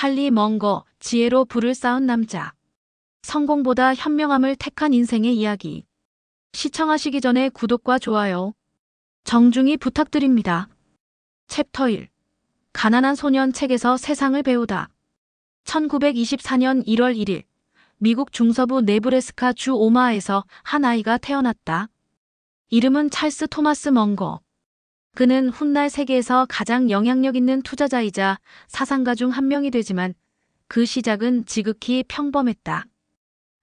찰리 멍거, 지혜로 부를 쌓은 남자. 성공보다 현명함을 택한 인생의 이야기. 시청하시기 전에 구독과 좋아요, 정중히 부탁드립니다. 챕터 1. 가난한 소년 책에서 세상을 배우다. 1924년 1월 1일, 미국 중서부 네브래스카 주 오마하에서 한 아이가 태어났다. 이름은 찰스 토마스 멍거. 그는 훗날 세계에서 가장 영향력 있는 투자자이자 사상가 중 한 명이 되지만 그 시작은 지극히 평범했다.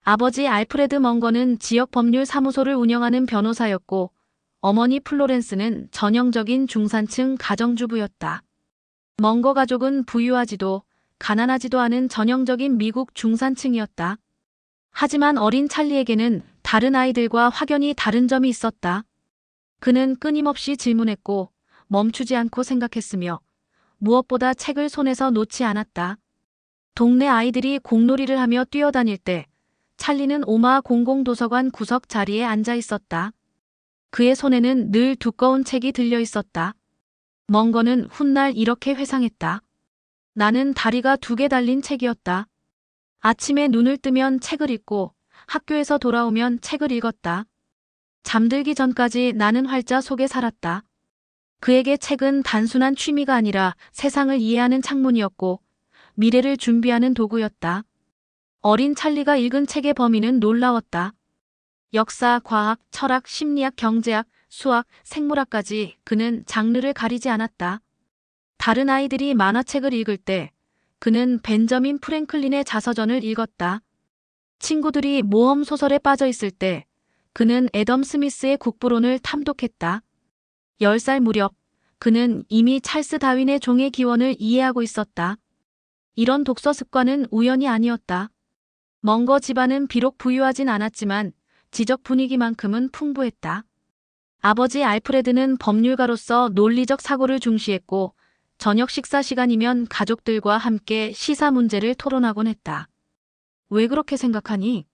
아버지 알프레드 멍거는 지역 법률 사무소를 운영하는 변호사였고 어머니 플로렌스는 전형적인 중산층 가정주부였다. 멍거 가족은 부유하지도 가난하지도 않은 전형적인 미국 중산층이었다. 하지만 어린 찰리에게는 다른 아이들과 확연히 다른 점이 있었다. 그는 끊임없이 질문했고 멈추지 않고 생각했으며 무엇보다 책을 손에서 놓지 않았다. 동네 아이들이 공놀이를 하며 뛰어다닐 때 찰리는 오마하 공공도서관 구석 자리에 앉아 있었다. 그의 손에는 늘 두꺼운 책이 들려 있었다. 멍거는 훗날 이렇게 회상했다. 나는 다리가 2개 달린 책이었다. 아침에 눈을 뜨면 책을 읽고 학교에서 돌아오면 책을 읽었다. 잠들기 전까지 나는 활자 속에 살았다. 그에게 책은 단순한 취미가 아니라 세상을 이해하는 창문이었고 미래를 준비하는 도구였다. 어린 찰리가 읽은 책의 범위는 놀라웠다. 역사, 과학, 철학, 심리학, 경제학, 수학, 생물학까지 그는 장르를 가리지 않았다. 다른 아이들이 만화책을 읽을 때 그는 벤저민 프랭클린의 자서전을 읽었다. 친구들이 모험 소설에 빠져 있을 때 그는 애덤 스미스의 국부론을 탐독했다. 10살 무렵 그는 이미 찰스 다윈의 종의 기원을 이해하고 있었다. 이런 독서 습관은 우연이 아니었다. 멍거 집안은 비록 부유하진 않았지만 지적 분위기만큼은 풍부했다. 아버지 알프레드는 법률가로서 논리적 사고를 중시했고 저녁 식사 시간이면 가족들과 함께 시사 문제를 토론하곤 했다. 왜 그렇게 생각하니?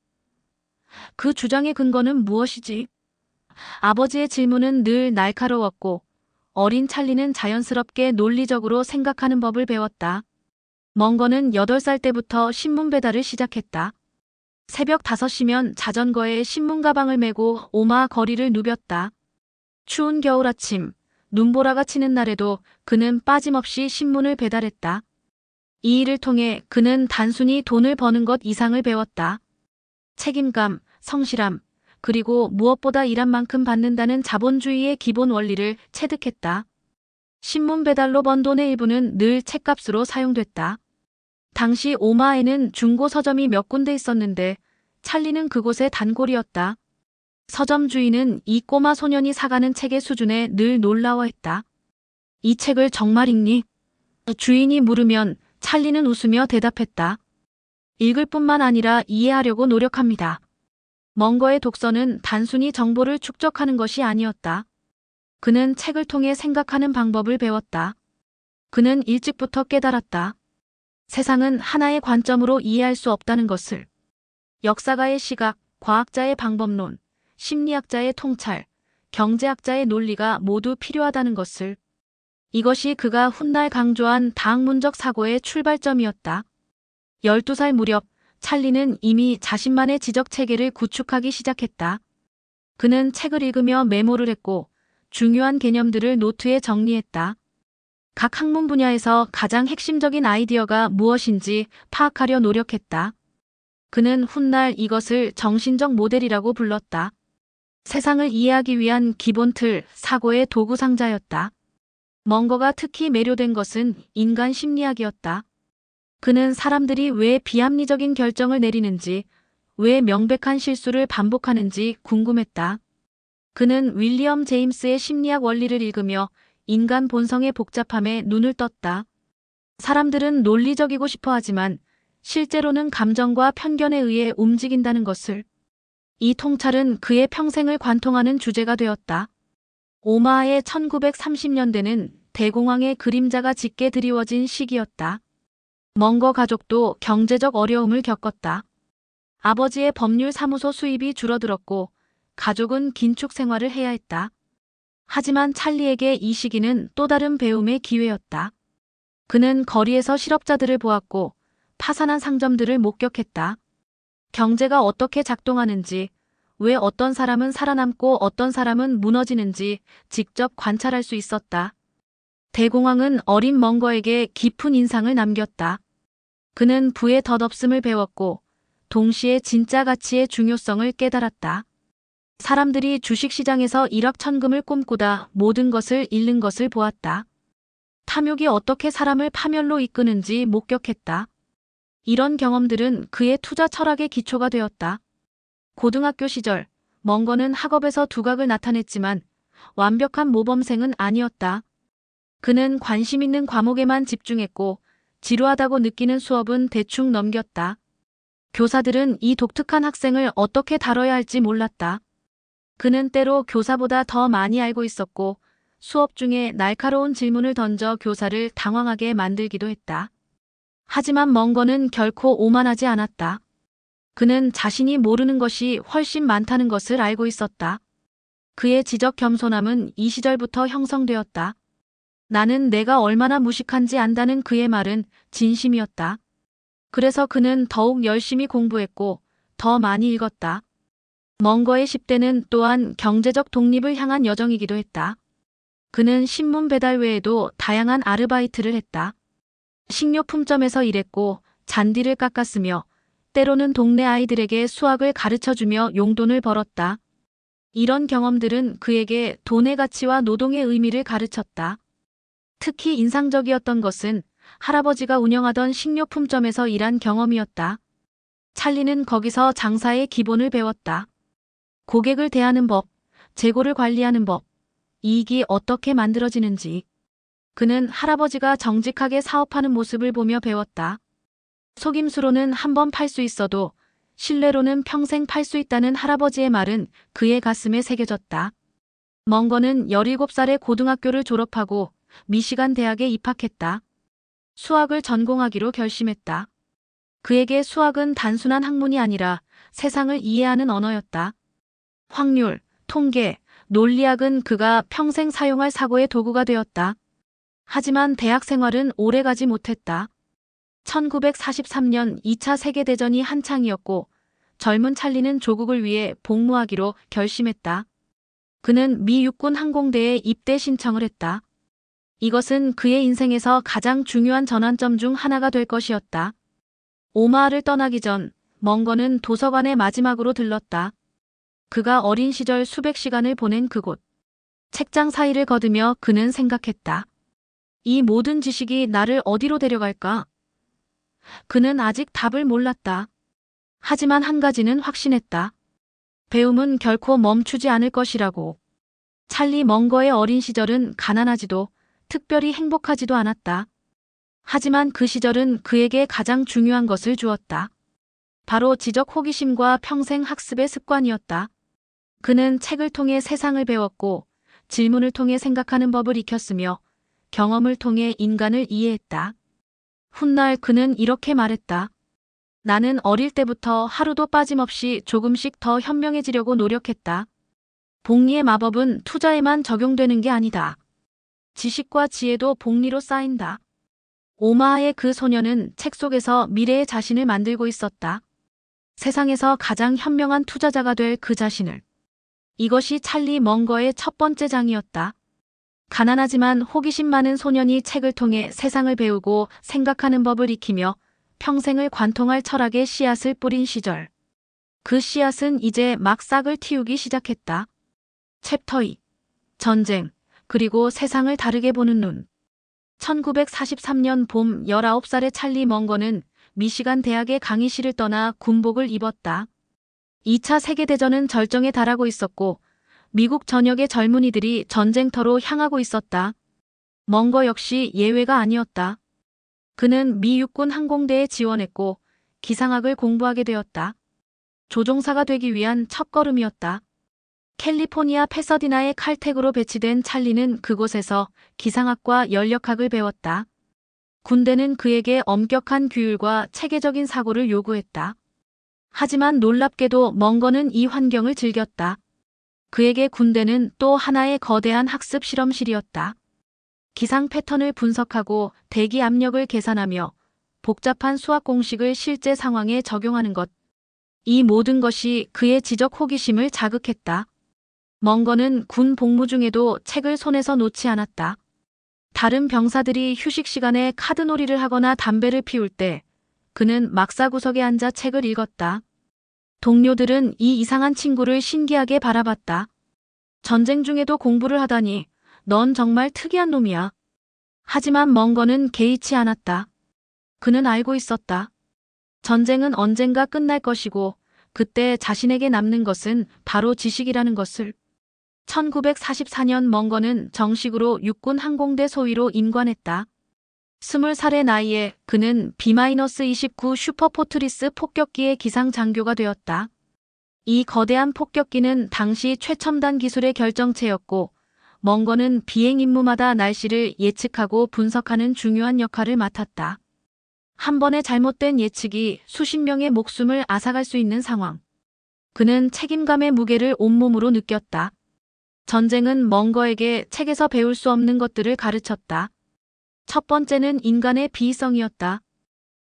그 주장의 근거는 무엇이지? 아버지의 질문은 늘 날카로웠고 어린 찰리는 자연스럽게 논리적으로 생각하는 법을 배웠다. 멍거는 8살 때부터 신문 배달을 시작했다. 새벽 5시면 자전거에 신문 가방을 메고 오마하 거리를 누볐다. 추운 겨울 아침, 눈보라가 치는 날에도 그는 빠짐없이 신문을 배달했다. 이 일을 통해 그는 단순히 돈을 버는 것 이상을 배웠다. 책임감, 성실함, 그리고 무엇보다 일한 만큼 받는다는 자본주의의 기본 원리를 체득했다. 신문 배달로 번 돈의 일부는 늘 책값으로 사용됐다. 당시 오마하에는 중고 서점이 몇 군데 있었는데 찰리는 그곳의 단골이었다. 서점 주인은 이 꼬마 소년이 사가는 책의 수준에 늘 놀라워했다. 이 책을 정말 읽니? 주인이 물으면 찰리는 웃으며 대답했다. 읽을 뿐만 아니라 이해하려고 노력합니다. 멍거의 독서는 단순히 정보를 축적하는 것이 아니었다. 그는 책을 통해 생각하는 방법을 배웠다. 그는 일찍부터 깨달았다. 세상은 하나의 관점으로 이해할 수 없다는 것을. 역사가의 시각, 과학자의 방법론, 심리학자의 통찰, 경제학자의 논리가 모두 필요하다는 것을. 이것이 그가 훗날 강조한 다학문적 사고의 출발점이었다. 12살 무렵 찰리는 이미 자신만의 지적 체계를 구축하기 시작했다. 그는 책을 읽으며 메모를 했고 중요한 개념들을 노트에 정리했다. 각 학문 분야에서 가장 핵심적인 아이디어가 무엇인지 파악하려 노력했다. 그는 훗날 이것을 정신적 모델이라고 불렀다. 세상을 이해하기 위한 기본 틀, 사고의 도구 상자였다. 멍거가 특히 매료된 것은 인간 심리학이었다. 그는 사람들이 왜 비합리적인 결정을 내리는지, 왜 명백한 실수를 반복하는지 궁금했다. 그는 윌리엄 제임스의 심리학 원리를 읽으며 인간 본성의 복잡함에 눈을 떴다. 사람들은 논리적이고 싶어 하지만 실제로는 감정과 편견에 의해 움직인다는 것을. 이 통찰은 그의 평생을 관통하는 주제가 되었다. 오마하의 1930년대는 대공황의 그림자가 짙게 드리워진 시기였다. 멍거 가족도 경제적 어려움을 겪었다. 아버지의 법률 사무소 수입이 줄어들었고 가족은 긴축 생활을 해야 했다. 하지만 찰리에게 이 시기는 또 다른 배움의 기회였다. 그는 거리에서 실업자들을 보았고 파산한 상점들을 목격했다. 경제가 어떻게 작동하는지, 왜 어떤 사람은 살아남고 어떤 사람은 무너지는지 직접 관찰할 수 있었다. 대공황은 어린 멍거에게 깊은 인상을 남겼다. 그는 부의 덧없음을 배웠고 동시에 진짜 가치의 중요성을 깨달았다. 사람들이 주식시장에서 일확천금을 꿈꾸다 모든 것을 잃는 것을 보았다. 탐욕이 어떻게 사람을 파멸로 이끄는지 목격했다. 이런 경험들은 그의 투자 철학의 기초가 되었다. 고등학교 시절, 멍거는 학업에서 두각을 나타냈지만 완벽한 모범생은 아니었다. 그는 관심 있는 과목에만 집중했고 지루하다고 느끼는 수업은 대충 넘겼다. 교사들은 이 독특한 학생을 어떻게 다뤄야 할지 몰랐다. 그는 때로 교사보다 더 많이 알고 있었고 수업 중에 날카로운 질문을 던져 교사를 당황하게 만들기도 했다. 하지만 멍거는 결코 오만하지 않았다. 그는 자신이 모르는 것이 훨씬 많다는 것을 알고 있었다. 그의 지적 겸손함은 이 시절부터 형성되었다. 나는 내가 얼마나 무식한지 안다는 그의 말은 진심이었다. 그래서 그는 더욱 열심히 공부했고 더 많이 읽었다. 멍거의 10대는 또한 경제적 독립을 향한 여정이기도 했다. 그는 신문 배달 외에도 다양한 아르바이트를 했다. 식료품점에서 일했고 잔디를 깎았으며 때로는 동네 아이들에게 수학을 가르쳐주며 용돈을 벌었다. 이런 경험들은 그에게 돈의 가치와 노동의 의미를 가르쳤다. 특히 인상적이었던 것은 할아버지가 운영하던 식료품점에서 일한 경험이었다. 찰리는 거기서 장사의 기본을 배웠다. 고객을 대하는 법, 재고를 관리하는 법, 이익이 어떻게 만들어지는지. 그는 할아버지가 정직하게 사업하는 모습을 보며 배웠다. 속임수로는 한 번 팔 수 있어도 신뢰로는 평생 팔 수 있다는 할아버지의 말은 그의 가슴에 새겨졌다. 멍거는 17살에 고등학교를 졸업하고 미시간 대학에 입학했다. 수학을 전공하기로 결심했다. 그에게 수학은 단순한 학문이 아니라 세상을 이해하는 언어였다. 확률, 통계, 논리학은 그가 평생 사용할 사고의 도구가 되었다. 하지만 대학 생활은 오래가지 못했다. 1943년 2차 세계대전이 한창이었고 젊은 찰리는 조국을 위해 복무하기로 결심했다. 그는 미 육군 항공대에 입대 신청을 했다. 이것은 그의 인생에서 가장 중요한 전환점 중 하나가 될 것이었다. 오마하를 떠나기 전 멍거는 도서관에 마지막으로 들렀다. 그가 어린 시절 수백 시간을 보낸 그곳. 책장 사이를 거두며 그는 생각했다. 이 모든 지식이 나를 어디로 데려갈까? 그는 아직 답을 몰랐다. 하지만 한 가지는 확신했다. 배움은 결코 멈추지 않을 것이라고. 찰리 멍거의 어린 시절은 가난하지도 특별히 행복하지도 않았다. 하지만 그 시절은 그에게 가장 중요한 것을 주었다. 바로 지적 호기심과 평생 학습의 습관이었다. 그는 책을 통해 세상을 배웠고 질문을 통해 생각하는 법을 익혔으며 경험을 통해 인간을 이해했다. 훗날 그는 이렇게 말했다. 나는 어릴 때부터 하루도 빠짐없이 조금씩 더 현명해지려고 노력했다. 복리의 마법은 투자에만 적용되는 게 아니다. 지식과 지혜도 복리로 쌓인다. 오마하의 그 소녀는 책 속에서 미래의 자신을 만들고 있었다. 세상에서 가장 현명한 투자자가 될 그 자신을. 이것이 찰리 멍거의 첫 번째 장이었다. 가난하지만 호기심 많은 소년이 책을 통해 세상을 배우고 생각하는 법을 익히며 평생을 관통할 철학의 씨앗을 뿌린 시절. 그 씨앗은 이제 막 싹을 틔우기 시작했다. 챕터 2. 전쟁, 그리고 세상을 다르게 보는 눈. 1943년 봄 19살의 찰리 멍거는 미시간 대학의 강의실을 떠나 군복을 입었다. 2차 세계대전은 절정에 달하고 있었고 미국 전역의 젊은이들이 전쟁터로 향하고 있었다. 멍거 역시 예외가 아니었다. 그는 미 육군 항공대에 지원했고 기상학을 공부하게 되었다. 조종사가 되기 위한 첫걸음이었다. 캘리포니아 패서디나의 칼텍으로 배치된 찰리는 그곳에서 기상학과 연력학을 배웠다. 군대는 그에게 엄격한 규율과 체계적인 사고를 요구했다. 하지만 놀랍게도 멍거는 이 환경을 즐겼다. 그에게 군대는 또 하나의 거대한 학습 실험실이었다. 기상 패턴을 분석하고 대기 압력을 계산하며 복잡한 수학 공식을 실제 상황에 적용하는 것. 이 모든 것이 그의 지적 호기심을 자극했다. 멍거는 군 복무 중에도 책을 손에서 놓지 않았다. 다른 병사들이 휴식 시간에 카드놀이를 하거나 담배를 피울 때 그는 막사구석에 앉아 책을 읽었다. 동료들은 이 이상한 친구를 신기하게 바라봤다. 전쟁 중에도 공부를 하다니 넌 정말 특이한 놈이야. 하지만 멍거는 개의치 않았다. 그는 알고 있었다. 전쟁은 언젠가 끝날 것이고 그때 자신에게 남는 것은 바로 지식이라는 것을. 1944년 멍거는 정식으로 육군 항공대 소위로 임관했다. 20살의 나이에 그는 B-29 슈퍼포트리스 폭격기의 기상장교가 되었다. 이 거대한 폭격기는 당시 최첨단 기술의 결정체였고 멍거는 비행 임무마다 날씨를 예측하고 분석하는 중요한 역할을 맡았다. 한 번의 잘못된 예측이 수십 명의 목숨을 앗아갈 수 있는 상황. 그는 책임감의 무게를 온몸으로 느꼈다. 전쟁은 멍거에게 책에서 배울 수 없는 것들을 가르쳤다. 첫 번째는 인간의 비이성이었다.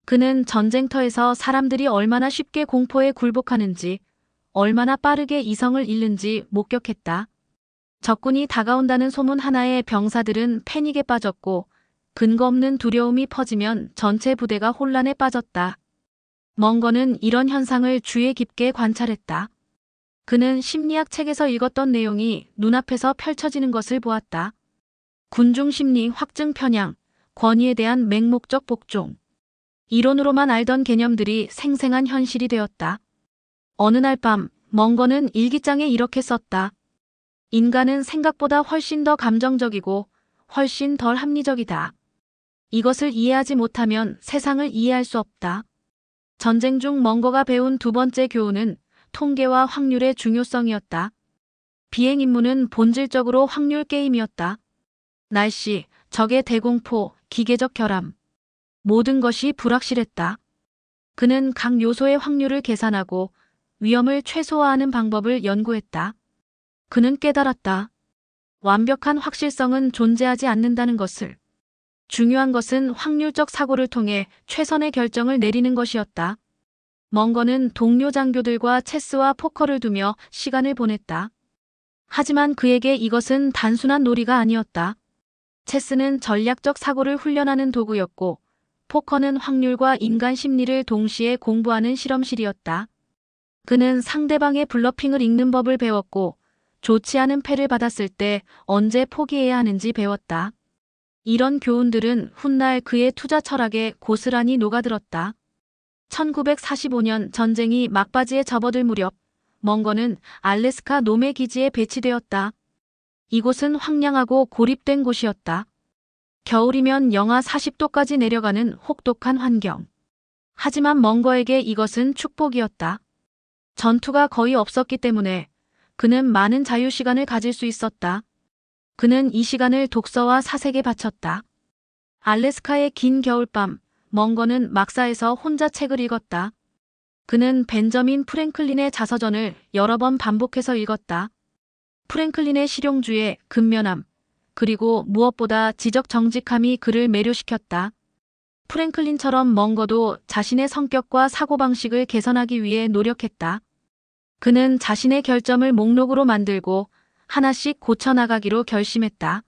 그는 전쟁터에서 사람들이 얼마나 쉽게 공포에 굴복하는지, 얼마나 빠르게 이성을 잃는지 목격했다. 적군이 다가온다는 소문 하나에 병사들은 패닉에 빠졌고 근거 없는 두려움이 퍼지면 전체 부대가 혼란에 빠졌다. 멍거는 이런 현상을 주의 깊게 관찰했다. 그는 심리학 책에서 읽었던 내용이 눈앞에서 펼쳐지는 것을 보았다. 군중 심리 확증 편향, 권위에 대한 맹목적 복종. 이론으로만 알던 개념들이 생생한 현실이 되었다. 어느 날 밤, 멍거는 일기장에 이렇게 썼다. 인간은 생각보다 훨씬 더 감정적이고 훨씬 덜 합리적이다. 이것을 이해하지 못하면 세상을 이해할 수 없다. 전쟁 중 멍거가 배운 두 번째 교훈은 통계와 확률의 중요성이었다. 비행 임무는 본질적으로 확률 게임이었다. 날씨, 적의 대공포, 기계적 결함. 모든 것이 불확실했다. 그는 각 요소의 확률을 계산하고 위험을 최소화하는 방법을 연구했다. 그는 깨달았다. 완벽한 확실성은 존재하지 않는다는 것을. 중요한 것은 확률적 사고를 통해 최선의 결정을 내리는 것이었다. 멍거는 동료 장교들과 체스와 포커를 두며 시간을 보냈다. 하지만 그에게 이것은 단순한 놀이가 아니었다. 체스는 전략적 사고를 훈련하는 도구였고 포커는 확률과 인간 심리를 동시에 공부하는 실험실이었다. 그는 상대방의 블러핑을 읽는 법을 배웠고 좋지 않은 패를 받았을 때 언제 포기해야 하는지 배웠다. 이런 교훈들은 훗날 그의 투자 철학에 고스란히 녹아들었다. 1945년 전쟁이 막바지에 접어들 무렵 멍거는 알래스카 노메 기지에 배치되었다. 이곳은 황량하고 고립된 곳이었다. 겨울이면 영하 40도까지 내려가는 혹독한 환경. 하지만 멍거에게 이것은 축복이었다. 전투가 거의 없었기 때문에 그는 많은 자유시간을 가질 수 있었다. 그는 이 시간을 독서와 사색에 바쳤다. 알래스카의 긴 겨울밤, 멍거는 막사에서 혼자 책을 읽었다. 그는 벤저민 프랭클린의 자서전을 여러 번 반복해서 읽었다. 프랭클린의 실용주의, 근면함, 그리고 무엇보다 지적 정직함이 그를 매료시켰다. 프랭클린처럼 멍거도 자신의 성격과 사고방식을 개선하기 위해 노력했다. 그는 자신의 결점을 목록으로 만들고 하나씩 고쳐나가기로 결심했다.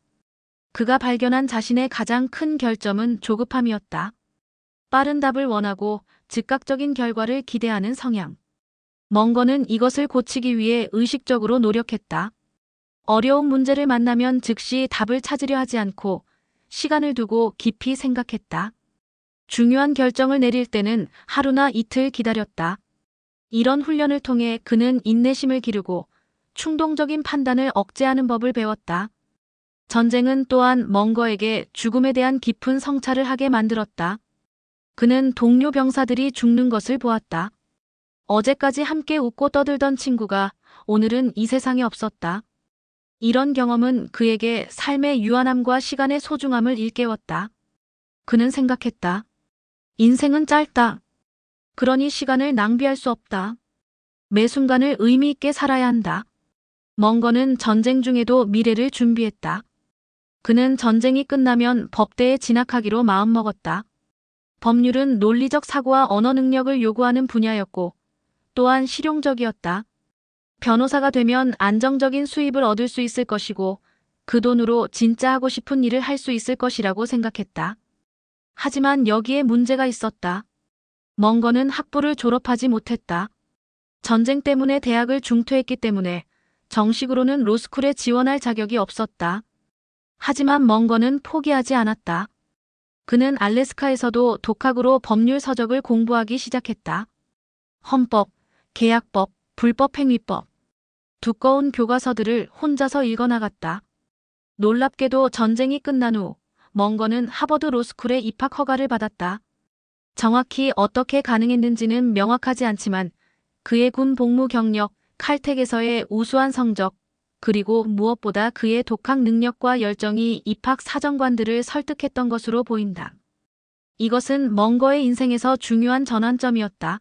그가 발견한 자신의 가장 큰 결점은 조급함이었다. 빠른 답을 원하고 즉각적인 결과를 기대하는 성향. 멍거는 이것을 고치기 위해 의식적으로 노력했다. 어려운 문제를 만나면 즉시 답을 찾으려 하지 않고 시간을 두고 깊이 생각했다. 중요한 결정을 내릴 때는 하루나 이틀 기다렸다. 이런 훈련을 통해 그는 인내심을 기르고 충동적인 판단을 억제하는 법을 배웠다. 전쟁은 또한 멍거에게 죽음에 대한 깊은 성찰을 하게 만들었다. 그는 동료 병사들이 죽는 것을 보았다. 어제까지 함께 웃고 떠들던 친구가 오늘은 이 세상에 없었다. 이런 경험은 그에게 삶의 유한함과 시간의 소중함을 일깨웠다. 그는 생각했다. 인생은 짧다. 그러니 시간을 낭비할 수 없다. 매 순간을 의미 있게 살아야 한다. 멍거는 전쟁 중에도 미래를 준비했다. 그는 전쟁이 끝나면 법대에 진학하기로 마음먹었다. 법률은 논리적 사고와 언어 능력을 요구하는 분야였고 또한 실용적이었다. 변호사가 되면 안정적인 수입을 얻을 수 있을 것이고 그 돈으로 진짜 하고 싶은 일을 할 수 있을 것이라고 생각했다. 하지만 여기에 문제가 있었다. 멍거는 학부를 졸업하지 못했다. 전쟁 때문에 대학을 중퇴했기 때문에 정식으로는 로스쿨에 지원할 자격이 없었다. 하지만 멍거는 포기하지 않았다. 그는 알래스카에서도 독학으로 법률 서적을 공부하기 시작했다. 헌법, 계약법, 불법행위법, 두꺼운 교과서들을 혼자서 읽어나갔다. 놀랍게도 전쟁이 끝난 후 멍거는 하버드 로스쿨에 입학 허가를 받았다. 정확히 어떻게 가능했는지는 명확하지 않지만 그의 군 복무 경력, 칼텍에서의 우수한 성적, 그리고 무엇보다 그의 독학 능력과 열정이 입학 사정관들을 설득했던 것으로 보인다. 이것은 멍거의 인생에서 중요한 전환점이었다.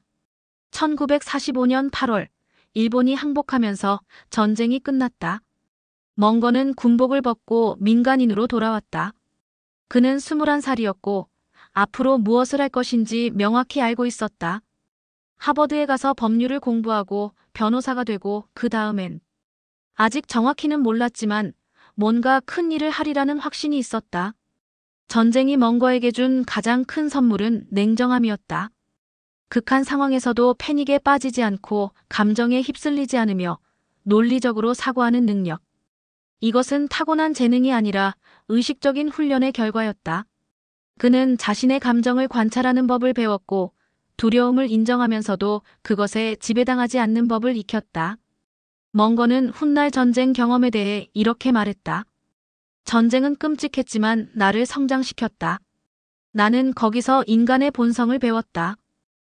1945년 8월, 일본이 항복하면서 전쟁이 끝났다. 멍거는 군복을 벗고 민간인으로 돌아왔다. 그는 21살이었고 앞으로 무엇을 할 것인지 명확히 알고 있었다. 하버드에 가서 법률을 공부하고 변호사가 되고 그 다음엔 아직 정확히는 몰랐지만 뭔가 큰 일을 하리라는 확신이 있었다. 전쟁이 멍거에게 준 가장 큰 선물은 냉정함이었다. 극한 상황에서도 패닉에 빠지지 않고 감정에 휩쓸리지 않으며 논리적으로 사고하는 능력. 이것은 타고난 재능이 아니라 의식적인 훈련의 결과였다. 그는 자신의 감정을 관찰하는 법을 배웠고 두려움을 인정하면서도 그것에 지배당하지 않는 법을 익혔다. 멍거는 훗날 전쟁 경험에 대해 이렇게 말했다. 전쟁은 끔찍했지만 나를 성장시켰다. 나는 거기서 인간의 본성을 배웠다.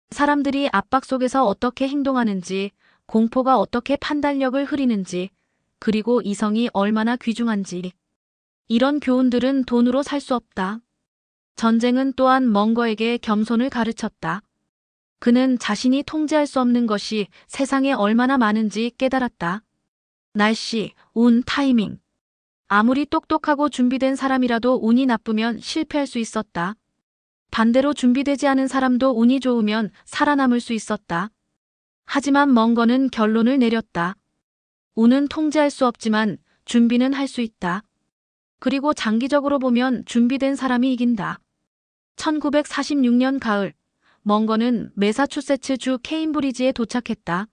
사람들이 압박 속에서 어떻게 행동하는지, 공포가 어떻게 판단력을 흐리는지, 그리고 이성이 얼마나 귀중한지. 이런 교훈들은 돈으로 살 수 없다. 전쟁은 또한 멍거에게 겸손을 가르쳤다. 그는 자신이 통제할 수 없는 것이 세상에 얼마나 많은지 깨달았다. 날씨, 운, 타이밍. 아무리 똑똑하고 준비된 사람이라도 운이 나쁘면 실패할 수 있었다. 반대로 준비되지 않은 사람도 운이 좋으면 살아남을 수 있었다. 하지만 멍거는 결론을 내렸다. 운은 통제할 수 없지만 준비는 할 수 있다. 그리고 장기적으로 보면 준비된 사람이 이긴다. 1946년 가을, 멍거는 매사추세츠주 케임브리지에 도착했다.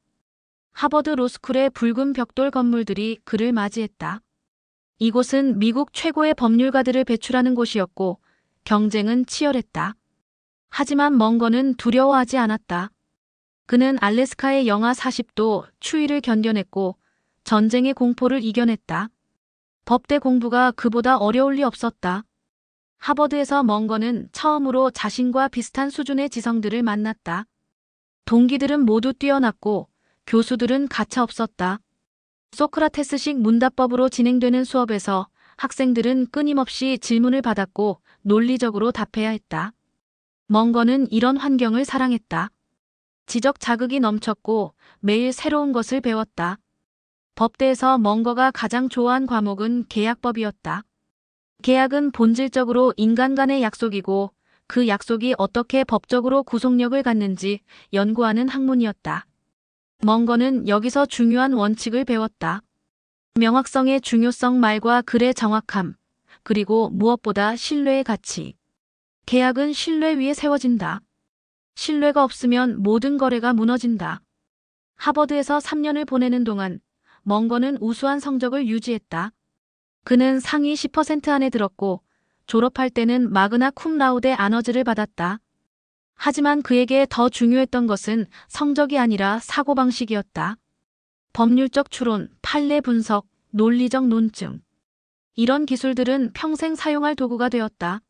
하버드 로스쿨의 붉은 벽돌 건물들이 그를 맞이했다. 이곳은 미국 최고의 법률가들을 배출하는 곳이었고 경쟁은 치열했다. 하지만 멍거는 두려워하지 않았다. 그는 알래스카의 영하 40도 추위를 견뎌냈고 전쟁의 공포를 이겨냈다. 법대 공부가 그보다 어려울 리 없었다. 하버드에서 멍거는 처음으로 자신과 비슷한 수준의 지성들을 만났다. 동기들은 모두 뛰어났고 교수들은 가차없었다. 소크라테스식 문답법으로 진행되는 수업에서 학생들은 끊임없이 질문을 받았고 논리적으로 답해야 했다. 멍거는 이런 환경을 사랑했다. 지적 자극이 넘쳤고 매일 새로운 것을 배웠다. 법대에서 멍거가 가장 좋아한 과목은 계약법이었다. 계약은 본질적으로 인간 간의 약속이고 그 약속이 어떻게 법적으로 구속력을 갖는지 연구하는 학문이었다. 멍거는 여기서 중요한 원칙을 배웠다. 명확성의 중요성, 말과 글의 정확함, 그리고 무엇보다 신뢰의 가치. 계약은 신뢰 위에 세워진다. 신뢰가 없으면 모든 거래가 무너진다. 하버드에서 3년을 보내는 동안 멍거는 우수한 성적을 유지했다. 그는 상위 10% 안에 들었고 졸업할 때는 마그나 쿰 라우데 아너즈를 받았다. 하지만 그에게 더 중요했던 것은 성적이 아니라 사고방식이었다. 법률적 추론, 판례 분석, 논리적 논증. 이런 기술들은 평생 사용할 도구가 되었다.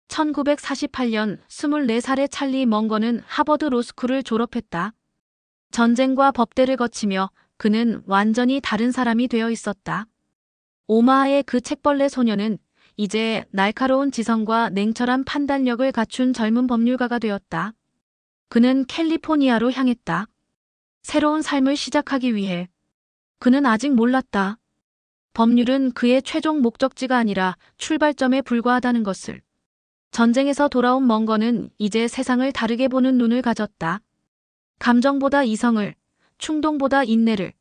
1948년 24살의 찰리 멍거는 하버드 로스쿨을 졸업했다. 전쟁과 법대를 거치며 그는 완전히 다른 사람이 되어 있었다. 오마하의 그 책벌레 소녀는 이제 날카로운 지성과 냉철한 판단력을 갖춘 젊은 법률가가 되었다. 그는 캘리포니아로 향했다. 새로운 삶을 시작하기 위해. 그는 아직 몰랐다. 법률은 그의 최종 목적지가 아니라 출발점에 불과하다는 것을. 전쟁에서 돌아온 멍거는 이제 세상을 다르게 보는 눈을 가졌다. 감정보다 이성을, 충동보다 인내를,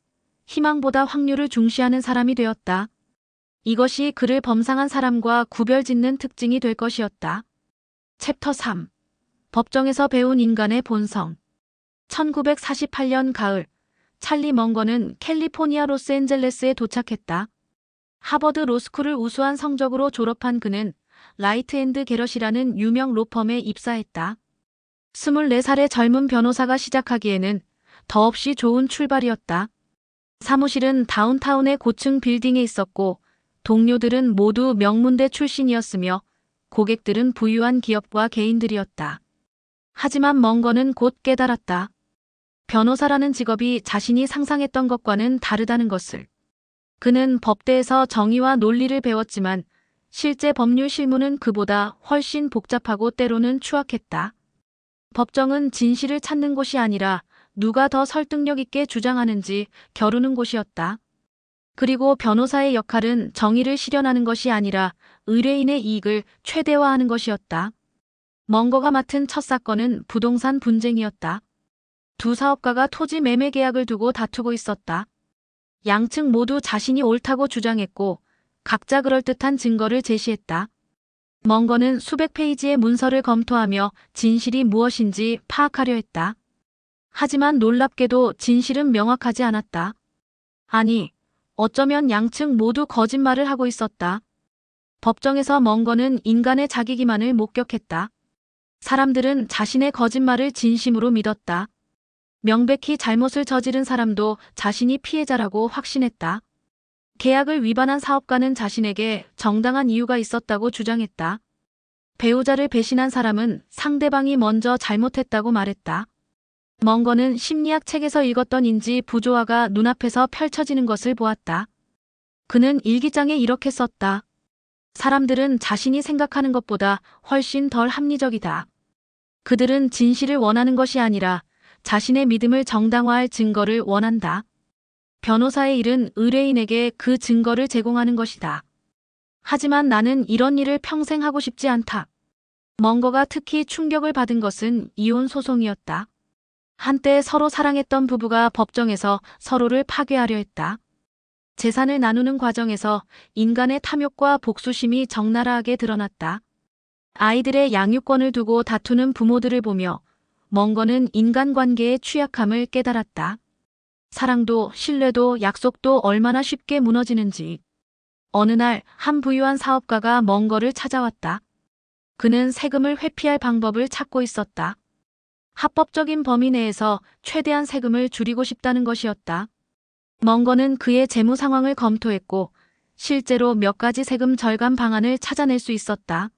희망보다 확률을 중시하는 사람이 되었다. 이것이 그를 범상한 사람과 구별짓는 특징이 될 것이었다. 챕터 3. 법정에서 배운 인간의 본성. 1948년 가을, 찰리 멍거는 캘리포니아 로스앤젤레스에 도착했다. 하버드 로스쿨을 우수한 성적으로 졸업한 그는 라이트 앤드 게럿이라는 유명 로펌에 입사했다. 24살의 젊은 변호사가 시작하기에는 더없이 좋은 출발이었다. 사무실은 다운타운의 고층 빌딩에 있었고 동료들은 모두 명문대 출신이었으며 고객들은 부유한 기업과 개인들이었다. 하지만 멍거는 곧 깨달았다. 변호사라는 직업이 자신이 상상했던 것과는 다르다는 것을. 그는 법대에서 정의와 논리를 배웠지만 실제 법률 실무는 그보다 훨씬 복잡하고 때로는 추악했다. 법정은 진실을 찾는 곳이 아니라 누가 더 설득력 있게 주장하는지 겨루는 곳이었다. 그리고 변호사의 역할은 정의를 실현하는 것이 아니라 의뢰인의 이익을 최대화하는 것이었다. 멍거가 맡은 첫 사건은 부동산 분쟁이었다. 두 사업가가 토지 매매 계약을 두고 다투고 있었다. 양측 모두 자신이 옳다고 주장했고 각자 그럴듯한 증거를 제시했다. 멍거는 수백 페이지의 문서를 검토하며 진실이 무엇인지 파악하려 했다. 하지만 놀랍게도 진실은 명확하지 않았다. 아니, 어쩌면 양측 모두 거짓말을 하고 있었다. 법정에서 멍거는 인간의 자기 기만을 목격했다. 사람들은 자신의 거짓말을 진심으로 믿었다. 명백히 잘못을 저지른 사람도 자신이 피해자라고 확신했다. 계약을 위반한 사업가는 자신에게 정당한 이유가 있었다고 주장했다. 배우자를 배신한 사람은 상대방이 먼저 잘못했다고 말했다. 멍거는 심리학 책에서 읽었던 인지 부조화가 눈앞에서 펼쳐지는 것을 보았다. 그는 일기장에 이렇게 썼다. 사람들은 자신이 생각하는 것보다 훨씬 덜 합리적이다. 그들은 진실을 원하는 것이 아니라 자신의 믿음을 정당화할 증거를 원한다. 변호사의 일은 의뢰인에게 그 증거를 제공하는 것이다. 하지만 나는 이런 일을 평생 하고 싶지 않다. 멍거가 특히 충격을 받은 것은 이혼 소송이었다. 한때 서로 사랑했던 부부가 법정에서 서로를 파괴하려 했다. 재산을 나누는 과정에서 인간의 탐욕과 복수심이 적나라하게 드러났다. 아이들의 양육권을 두고 다투는 부모들을 보며 멍거는 인간관계의 취약함을 깨달았다. 사랑도 신뢰도 약속도 얼마나 쉽게 무너지는지. 어느 날 한 부유한 사업가가 멍거를 찾아왔다. 그는 세금을 회피할 방법을 찾고 있었다. 합법적인 범위 내에서 최대한 세금을 줄이고 싶다는 것이었다. 멍거는 그의 재무 상황을 검토했고 실제로 몇 가지 세금 절감 방안을 찾아낼 수 있었다.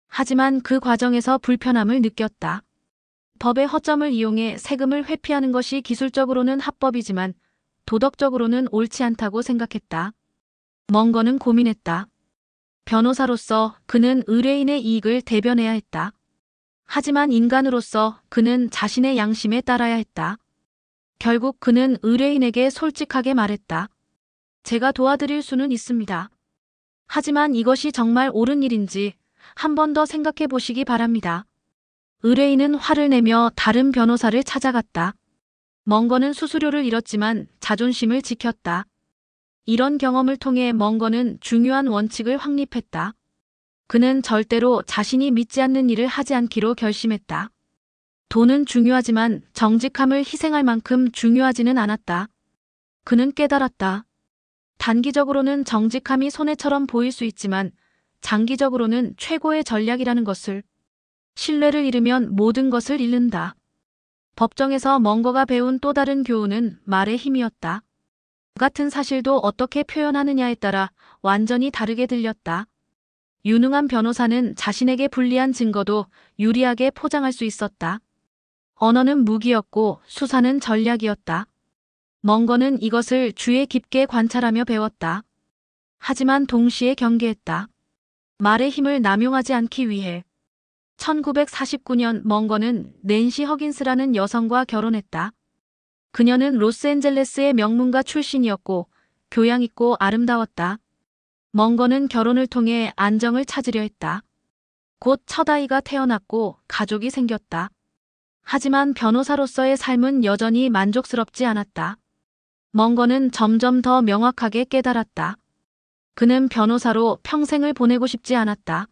하지만 그 과정에서 불편함을 느꼈다. 법의 허점을 이용해 세금을 회피하는 것이 기술적으로는 합법이지만 도덕적으로는 옳지 않다고 생각했다. 멍거는 고민했다. 변호사로서 그는 의뢰인의 이익을 대변해야 했다. 하지만 인간으로서 그는 자신의 양심에 따라야 했다. 결국 그는 의뢰인에게 솔직하게 말했다. 제가 도와드릴 수는 있습니다. 하지만 이것이 정말 옳은 일인지 한 번 더 생각해 보시기 바랍니다. 의뢰인은 화를 내며 다른 변호사를 찾아갔다. 멍거는 수수료를 잃었지만 자존심을 지켰다. 이런 경험을 통해 멍거는 중요한 원칙을 확립했다. 그는 절대로 자신이 믿지 않는 일을 하지 않기로 결심했다. 돈은 중요하지만 정직함을 희생할 만큼 중요하지는 않았다. 그는 깨달았다. 단기적으로는 정직함이 손해처럼 보일 수 있지만 장기적으로는 최고의 전략이라는 것을. 신뢰를 잃으면 모든 것을 잃는다. 법정에서 멍거가 배운 또 다른 교훈은 말의 힘이었다. 같은 사실도 어떻게 표현하느냐에 따라 완전히 다르게 들렸다. 유능한 변호사는 자신에게 불리한 증거도 유리하게 포장할 수 있었다. 언어는 무기였고 수사는 전략이었다. 멍거는 이것을 주의 깊게 관찰하며 배웠다. 하지만 동시에 경계했다. 말의 힘을 남용하지 않기 위해. 1949년 멍거는 낸시 허긴스라는 여성과 결혼했다. 그녀는 로스앤젤레스의 명문가 출신이었고 교양 있고 아름다웠다. 멍거는 결혼을 통해 안정을 찾으려 했다. 곧 첫 아이가 태어났고 가족이 생겼다. 하지만 변호사로서의 삶은 여전히 만족스럽지 않았다. 멍건은 점점 더 명확하게 깨달았다. 그는 변호사로 평생을 보내고 싶지 않았다.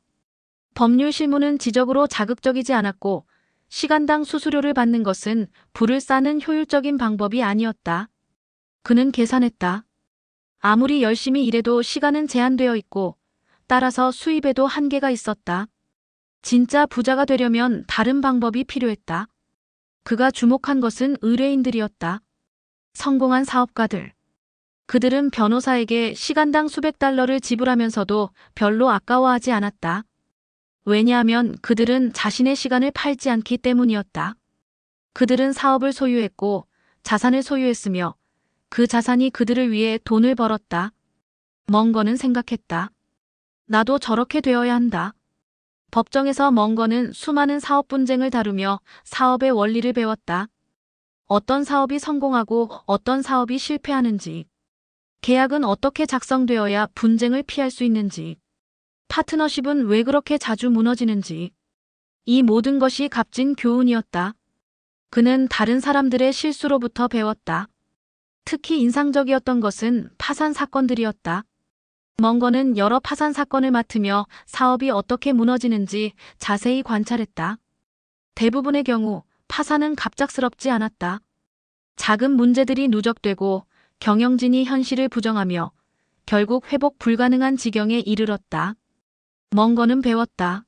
법률 실무는 지적으로 자극적이지 않았고 시간당 수수료를 받는 것은 부를 쌓는 효율적인 방법이 아니었다. 그는 계산했다. 아무리 열심히 일해도 시간은 제한되어 있고 따라서 수입에도 한계가 있었다. 진짜 부자가 되려면 다른 방법이 필요했다. 그가 주목한 것은 의뢰인들이었다. 성공한 사업가들. 그들은 변호사에게 시간당 수백 달러를 지불하면서도 별로 아까워하지 않았다. 왜냐하면 그들은 자신의 시간을 팔지 않기 때문이었다. 그들은 사업을 소유했고 자산을 소유했으며 그 자산이 그들을 위해 돈을 벌었다. 멍건은 생각했다. 나도 저렇게 되어야 한다. 법정에서 멍건은 수많은 사업 분쟁을 다루며 사업의 원리를 배웠다. 어떤 사업이 성공하고 어떤 사업이 실패하는지, 계약은 어떻게 작성되어야 분쟁을 피할 수 있는지, 파트너십은 왜 그렇게 자주 무너지는지, 이 모든 것이 값진 교훈이었다. 그는 다른 사람들의 실수로부터 배웠다. 특히 인상적이었던 것은 파산 사건들이었다. 멍건은 여러 파산 사건을 맡으며 사업이 어떻게 무너지는지 자세히 관찰했다. 대부분의 경우 파산은 갑작스럽지 않았다. 작은 문제들이 누적되고 경영진이 현실을 부정하며 결국 회복 불가능한 지경에 이르렀다. 멍건은 배웠다.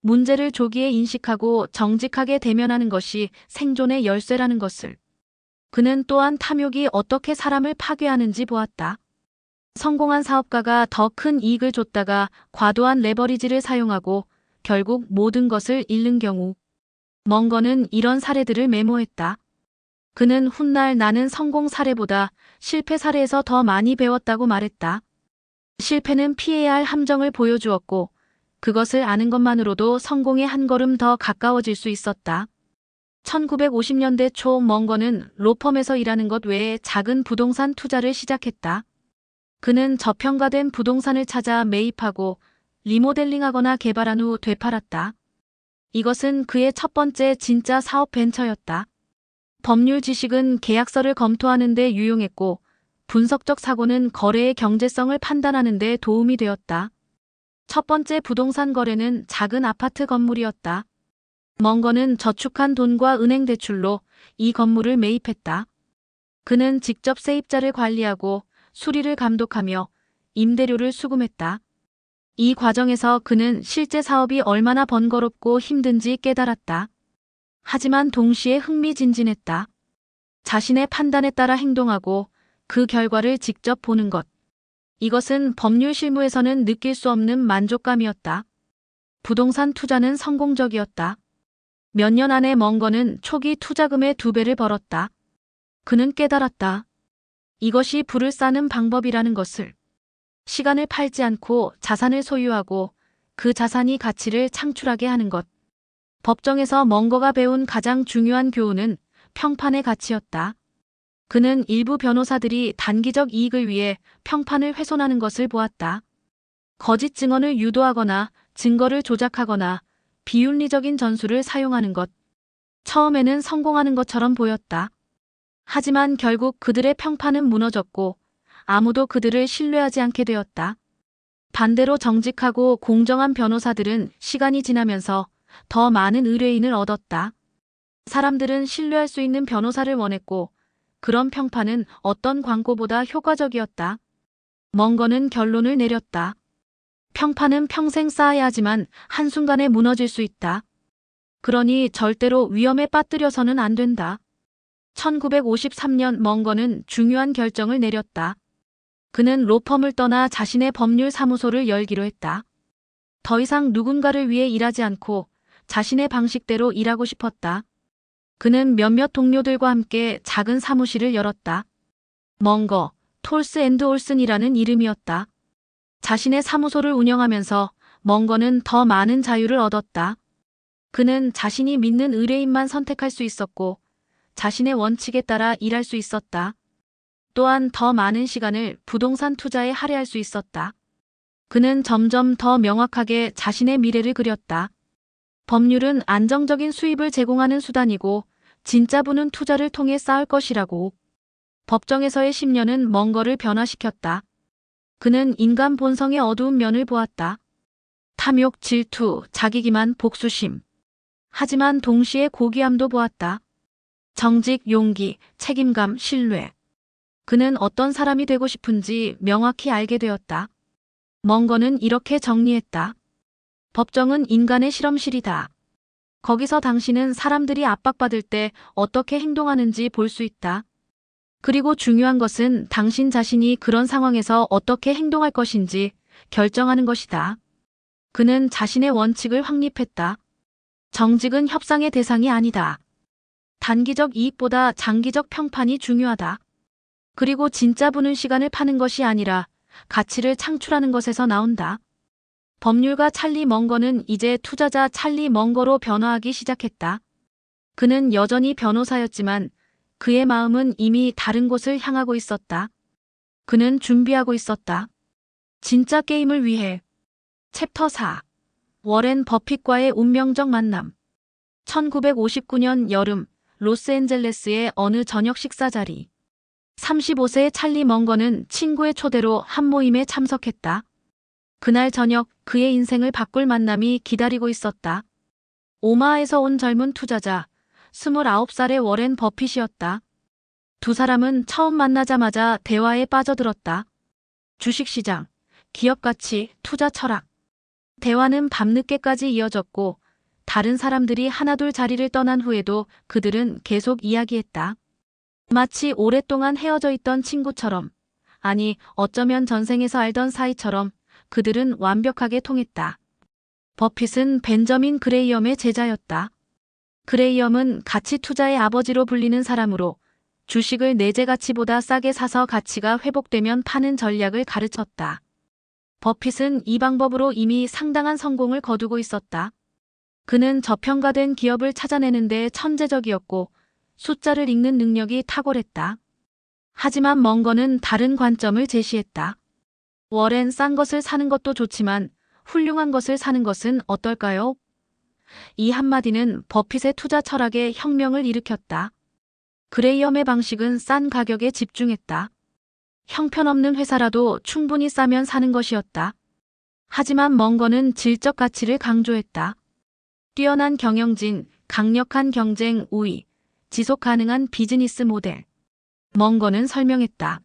문제를 조기에 인식하고 정직하게 대면하는 것이 생존의 열쇠라는 것을. 그는 또한 탐욕이 어떻게 사람을 파괴하는지 보았다. 성공한 사업가가 더 큰 이익을 줬다가 과도한 레버리지를 사용하고 결국 모든 것을 잃는 경우. 멍건은 이런 사례들을 메모했다. 그는 훗날 나는 성공 사례보다 실패 사례에서 더 많이 배웠다고 말했다. 실패는 피해야 할 함정을 보여주었고 그것을 아는 것만으로도 성공에 한 걸음 더 가까워질 수 있었다. 1950년대 초 멍건은 로펌에서 일하는 것 외에 작은 부동산 투자를 시작했다. 그는 저평가된 부동산을 찾아 매입하고 리모델링하거나 개발한 후 되팔았다. 이것은 그의 첫 번째 진짜 사업 벤처였다. 법률 지식은 계약서를 검토하는 데 유용했고 분석적 사고는 거래의 경제성을 판단하는 데 도움이 되었다. 첫 번째 부동산 거래는 작은 아파트 건물이었다. 멍건은 저축한 돈과 은행 대출로 이 건물을 매입했다. 그는 직접 세입자를 관리하고 수리를 감독하며 임대료를 수금했다. 이 과정에서 그는 실제 사업이 얼마나 번거롭고 힘든지 깨달았다. 하지만 동시에 흥미진진했다. 자신의 판단에 따라 행동하고 그 결과를 직접 보는 것. 이것은 법률 실무에서는 느낄 수 없는 만족감이었다. 부동산 투자는 성공적이었다. 몇 년 안에 멍건은 초기 투자금의 2배를 벌었다. 그는 깨달았다. 이것이 부를 쌓는 방법이라는 것을. 시간을 팔지 않고 자산을 소유하고 그 자산이 가치를 창출하게 하는 것. 법정에서 멍거가 배운 가장 중요한 교훈은 평판의 가치였다. 그는 일부 변호사들이 단기적 이익을 위해 평판을 훼손하는 것을 보았다. 거짓 증언을 유도하거나 증거를 조작하거나 비윤리적인 전술을 사용하는 것. 처음에는 성공하는 것처럼 보였다. 하지만 결국 그들의 평판은 무너졌고 아무도 그들을 신뢰하지 않게 되었다. 반대로 정직하고 공정한 변호사들은 시간이 지나면서 더 많은 의뢰인을 얻었다. 사람들은 신뢰할 수 있는 변호사를 원했고 그런 평판은 어떤 광고보다 효과적이었다. 멍건은 결론을 내렸다. 평판은 평생 쌓아야 하지만 한순간에 무너질 수 있다. 그러니 절대로 위험에 빠뜨려서는 안 된다. 1953년 멍건은 중요한 결정을 내렸다. 그는 로펌을 떠나 자신의 법률 사무소를 열기로 했다. 더 이상 누군가를 위해 일하지 않고 자신의 방식대로 일하고 싶었다. 그는 몇몇 동료들과 함께 작은 사무실을 열었다. 멍거, 톨스 앤드 올슨이라는 이름이었다. 자신의 사무소를 운영하면서 멍거는 더 많은 자유를 얻었다. 그는 자신이 믿는 의뢰인만 선택할 수 있었고 자신의 원칙에 따라 일할 수 있었다. 또한 더 많은 시간을 부동산 투자에 할애할 수 있었다. 그는 점점 더 명확하게 자신의 미래를 그렸다. 법률은 안정적인 수입을 제공하는 수단이고 진짜 부는 투자를 통해 쌓을 것이라고. 법정에서의 10년은 멍거를 변화시켰다. 그는 인간 본성의 어두운 면을 보았다. 탐욕, 질투, 자기기만, 복수심. 하지만 동시에 고귀함도 보았다. 정직, 용기, 책임감, 신뢰. 그는 어떤 사람이 되고 싶은지 명확히 알게 되었다. 멍거는 이렇게 정리했다. 법정은 인간의 실험실이다. 거기서 당신은 사람들이 압박받을 때 어떻게 행동하는지 볼 수 있다. 그리고 중요한 것은 당신 자신이 그런 상황에서 어떻게 행동할 것인지 결정하는 것이다. 그는 자신의 원칙을 확립했다. 정직은 협상의 대상이 아니다. 단기적 이익보다 장기적 평판이 중요하다. 그리고 진짜 부는 시간을 파는 것이 아니라 가치를 창출하는 것에서 나온다. 법률가 찰리 멍거는 이제 투자자 찰리 멍거로 변화하기 시작했다. 그는 여전히 변호사였지만 그의 마음은 이미 다른 곳을 향하고 있었다. 그는 준비하고 있었다. 진짜 게임을 위해. 챕터 4. 워렌 버핏과의 운명적 만남. 1959년 여름 로스앤젤레스의 어느 저녁 식사 자리. 35세의 찰리 멍거는 친구의 초대로 한 모임에 참석했다. 그날 저녁 그의 인생을 바꿀 만남이 기다리고 있었다. 오마하에서 온 젊은 투자자 29살의 워렌 버핏이었다. 두 사람은 처음 만나자마자 대화에 빠져들었다. 주식시장, 기업가치, 투자 철학. 대화는 밤늦게까지 이어졌고 다른 사람들이 하나둘 자리를 떠난 후에도 그들은 계속 이야기했다. 마치 오랫동안 헤어져 있던 친구처럼, 아니 어쩌면 전생에서 알던 사이처럼 그들은 완벽하게 통했다. 버핏은 벤저민 그레이엄의 제자였다. 그레이엄은 가치 투자의 아버지로 불리는 사람으로 주식을 내재 가치보다 싸게 사서 가치가 회복되면 파는 전략을 가르쳤다. 버핏은 이 방법으로 이미 상당한 성공을 거두고 있었다. 그는 저평가된 기업을 찾아내는 데 천재적이었고 숫자를 읽는 능력이 탁월했다. 하지만 멍거는 다른 관점을 제시했다. 워렌, 싼 것을 사는 것도 좋지만 훌륭한 것을 사는 것은 어떨까요? 이 한마디는 버핏의 투자 철학에 혁명을 일으켰다. 그레이엄의 방식은 싼 가격에 집중했다. 형편없는 회사라도 충분히 싸면 사는 것이었다. 하지만 멍거는 질적 가치를 강조했다. 뛰어난 경영진, 강력한 경쟁 우위, 지속 가능한 비즈니스 모델. 멍거는 설명했다.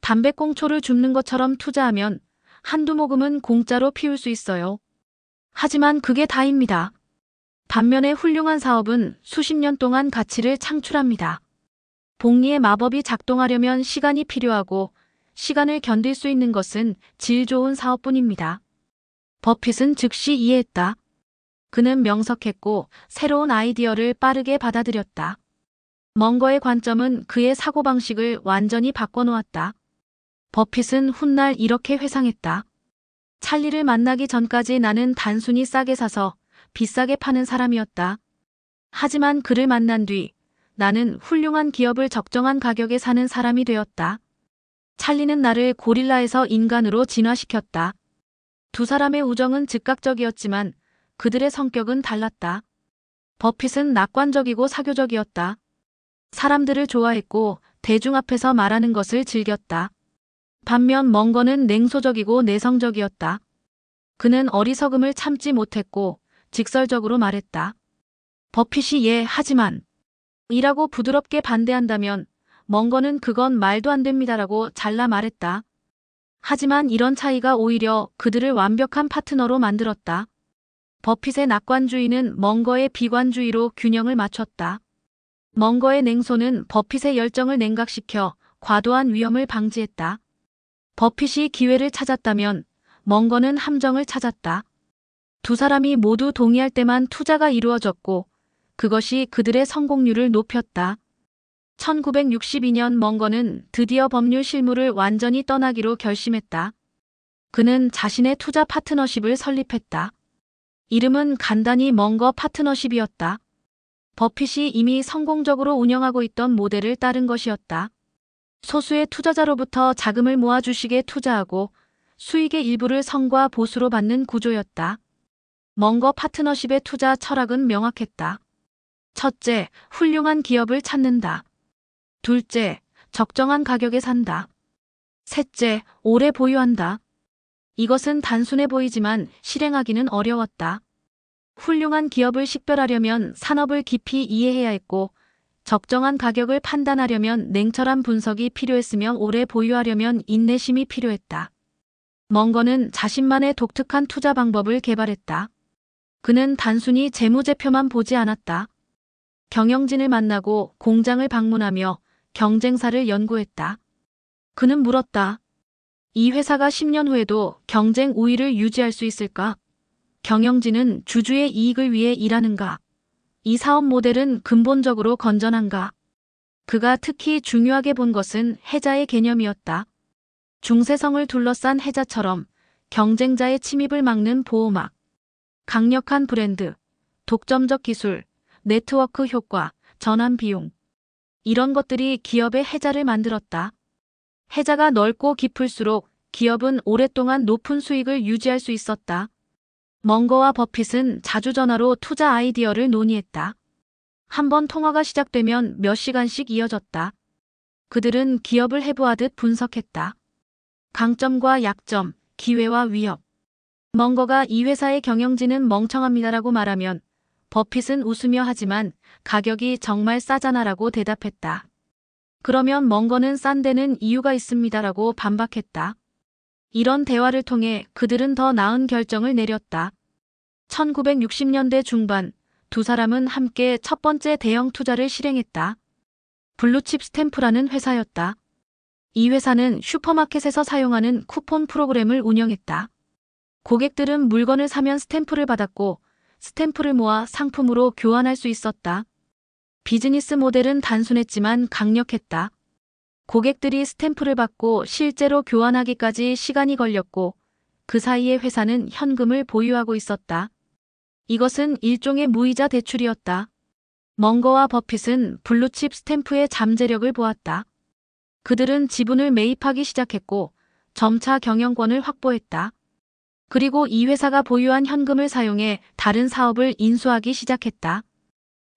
담배꽁초를 줍는 것처럼 투자하면 한두 모금은 공짜로 피울 수 있어요. 하지만 그게 다입니다. 반면에 훌륭한 사업은 수십 년 동안 가치를 창출합니다. 복리의 마법이 작동하려면 시간이 필요하고 시간을 견딜 수 있는 것은 질 좋은 사업뿐입니다. 버핏은 즉시 이해했다. 그는 명석했고 새로운 아이디어를 빠르게 받아들였다. 멍거의 관점은 그의 사고방식을 완전히 바꿔놓았다. 버핏은 훗날 이렇게 회상했다. 찰리를 만나기 전까지 나는 단순히 싸게 사서 비싸게 파는 사람이었다. 하지만 그를 만난 뒤 나는 훌륭한 기업을 적정한 가격에 사는 사람이 되었다. 찰리는 나를 고릴라에서 인간으로 진화시켰다. 두 사람의 우정은 즉각적이었지만 그들의 성격은 달랐다. 버핏은 낙관적이고 사교적이었다. 사람들을 좋아했고 대중 앞에서 말하는 것을 즐겼다. 반면 멍거는 냉소적이고 내성적이었다. 그는 어리석음을 참지 못했고 직설적으로 말했다. 버핏이 예, 하지만 이라고 부드럽게 반대한다면 멍거는 그건 말도 안 됩니다라고 잘라 말했다. 하지만 이런 차이가 오히려 그들을 완벽한 파트너로 만들었다. 버핏의 낙관주의는 멍거의 비관주의로 균형을 맞췄다. 멍거의 냉소는 버핏의 열정을 냉각시켜 과도한 위험을 방지했다. 버핏이 기회를 찾았다면 멍거는 함정을 찾았다. 두 사람이 모두 동의할 때만 투자가 이루어졌고 그것이 그들의 성공률을 높였다. 1962년 멍거는 드디어 법률 실무를 완전히 떠나기로 결심했다. 그는 자신의 투자 파트너십을 설립했다. 이름은 간단히 멍거 파트너십이었다. 버핏이 이미 성공적으로 운영하고 있던 모델을 따른 것이었다. 소수의 투자자로부터 자금을 모아 주식에 투자하고 수익의 일부를 성과 보수로 받는 구조였다. 멍거 파트너십의 투자 철학은 명확했다. 첫째, 훌륭한 기업을 찾는다. 둘째, 적정한 가격에 산다. 셋째, 오래 보유한다. 이것은 단순해 보이지만 실행하기는 어려웠다. 훌륭한 기업을 식별하려면 산업을 깊이 이해해야 했고, 적정한 가격을 판단하려면 냉철한 분석이 필요했으며 오래 보유하려면 인내심이 필요했다. 멍거는 자신만의 독특한 투자 방법을 개발했다. 그는 단순히 재무제표만 보지 않았다. 경영진을 만나고 공장을 방문하며 경쟁사를 연구했다. 그는 물었다. 이 회사가 10년 후에도 경쟁 우위를 유지할 수 있을까? 경영진은 주주의 이익을 위해 일하는가? 이 사업 모델은 근본적으로 건전한가? 그가 특히 중요하게 본 것은 해자의 개념이었다. 중세성을 둘러싼 해자처럼 경쟁자의 침입을 막는 보호막, 강력한 브랜드, 독점적 기술, 네트워크 효과, 전환 비용. 이런 것들이 기업의 해자를 만들었다. 해자가 넓고 깊을수록 기업은 오랫동안 높은 수익을 유지할 수 있었다. 멍거와 버핏은 자주 전화로 투자 아이디어를 논의했다. 한번 통화가 시작되면 몇 시간씩 이어졌다. 그들은 기업을 해부하듯 분석했다. 강점과 약점, 기회와 위협. 멍거가 이 회사의 경영진은 멍청합니다라고 말하면 버핏은 웃으며 하지만 가격이 정말 싸잖아라고 대답했다. 그러면 멍거는 싼 데는 이유가 있습니다라고 반박했다. 이런 대화를 통해 그들은 더 나은 결정을 내렸다. 1960년대 중반 두 사람은 함께 첫 번째 대형 투자를 실행했다. 블루칩 스탬프라는 회사였다. 이 회사는 슈퍼마켓에서 사용하는 쿠폰 프로그램을 운영했다. 고객들은 물건을 사면 스탬프를 받았고 스탬프를 모아 상품으로 교환할 수 있었다. 비즈니스 모델은 단순했지만 강력했다. 고객들이 스탬프를 받고 실제로 교환하기까지 시간이 걸렸고 그 사이에 회사는 현금을 보유하고 있었다. 이것은 일종의 무이자 대출이었다. 멍거와 버핏은 블루칩 스탬프의 잠재력을 보았다. 그들은 지분을 매입하기 시작했고 점차 경영권을 확보했다. 그리고 이 회사가 보유한 현금을 사용해 다른 사업을 인수하기 시작했다.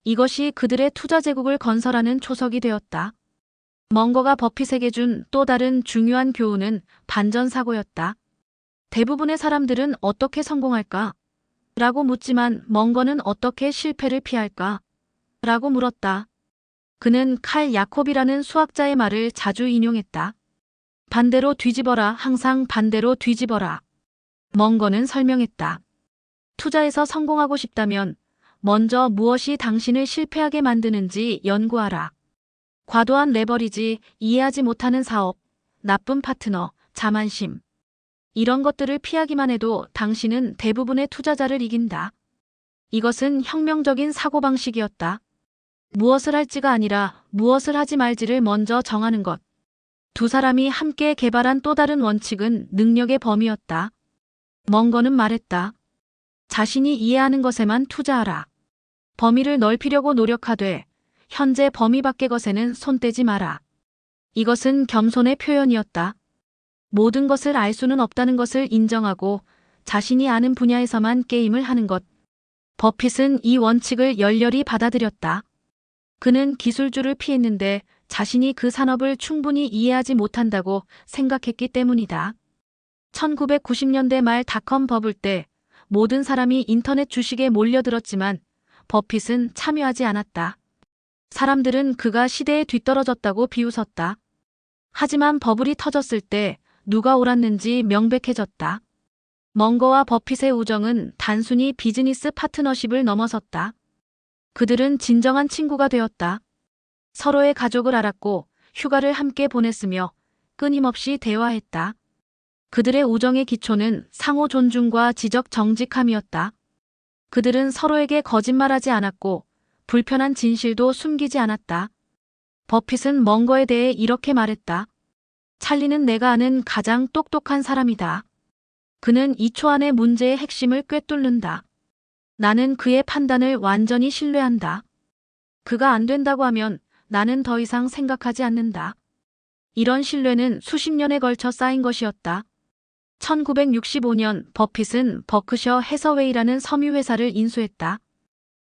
이것이 그들의 투자 제국을 건설하는 초석이 되었다. 멍거가 버핏에게 준 또 다른 중요한 교훈은 반전사고였다. 대부분의 사람들은 어떻게 성공할까? 라고 묻지만 멍거는 어떻게 실패를 피할까? 라고 물었다. 그는 칼 야콥이라는 수학자의 말을 자주 인용했다. 반대로 뒤집어라, 항상 반대로 뒤집어라. 멍거는 설명했다. 투자에서 성공하고 싶다면 먼저 무엇이 당신을 실패하게 만드는지 연구하라. 과도한 레버리지, 이해하지 못하는 사업, 나쁜 파트너, 자만심. 이런 것들을 피하기만 해도 당신은 대부분의 투자자를 이긴다. 이것은 혁명적인 사고방식이었다. 무엇을 할지가 아니라 무엇을 하지 말지를 먼저 정하는 것. 두 사람이 함께 개발한 또 다른 원칙은 능력의 범위였다. 멍거는 말했다. 자신이 이해하는 것에만 투자하라. 범위를 넓히려고 노력하되 현재 범위 밖의 것에는 손대지 마라. 이것은 겸손의 표현이었다. 모든 것을 알 수는 없다는 것을 인정하고 자신이 아는 분야에서만 게임을 하는 것. 버핏은 이 원칙을 열렬히 받아들였다. 그는 기술주를 피했는데 자신이 그 산업을 충분히 이해하지 못한다고 생각했기 때문이다. 1990년대 말 닷컴 버블 때 모든 사람이 인터넷 주식에 몰려들었지만 버핏은 참여하지 않았다. 사람들은 그가 시대에 뒤떨어졌다고 비웃었다. 하지만 버블이 터졌을 때 누가 옳았는지 명백해졌다. 멍거와 버핏의 우정은 단순히 비즈니스 파트너십을 넘어섰다. 그들은 진정한 친구가 되었다. 서로의 가족을 알았고 휴가를 함께 보냈으며 끊임없이 대화했다. 그들의 우정의 기초는 상호 존중과 지적 정직함이었다. 그들은 서로에게 거짓말하지 않았고 불편한 진실도 숨기지 않았다. 버핏은 멍거에 대해 이렇게 말했다. 찰리는 내가 아는 가장 똑똑한 사람이다. 그는 2초 안에 문제의 핵심을 꿰뚫는다. 나는 그의 판단을 완전히 신뢰한다. 그가 안 된다고 하면 나는 더 이상 생각하지 않는다. 이런 신뢰는 수십 년에 걸쳐 쌓인 것이었다. 1965년 버핏은 버크셔 해서웨이라는 섬유회사를 인수했다.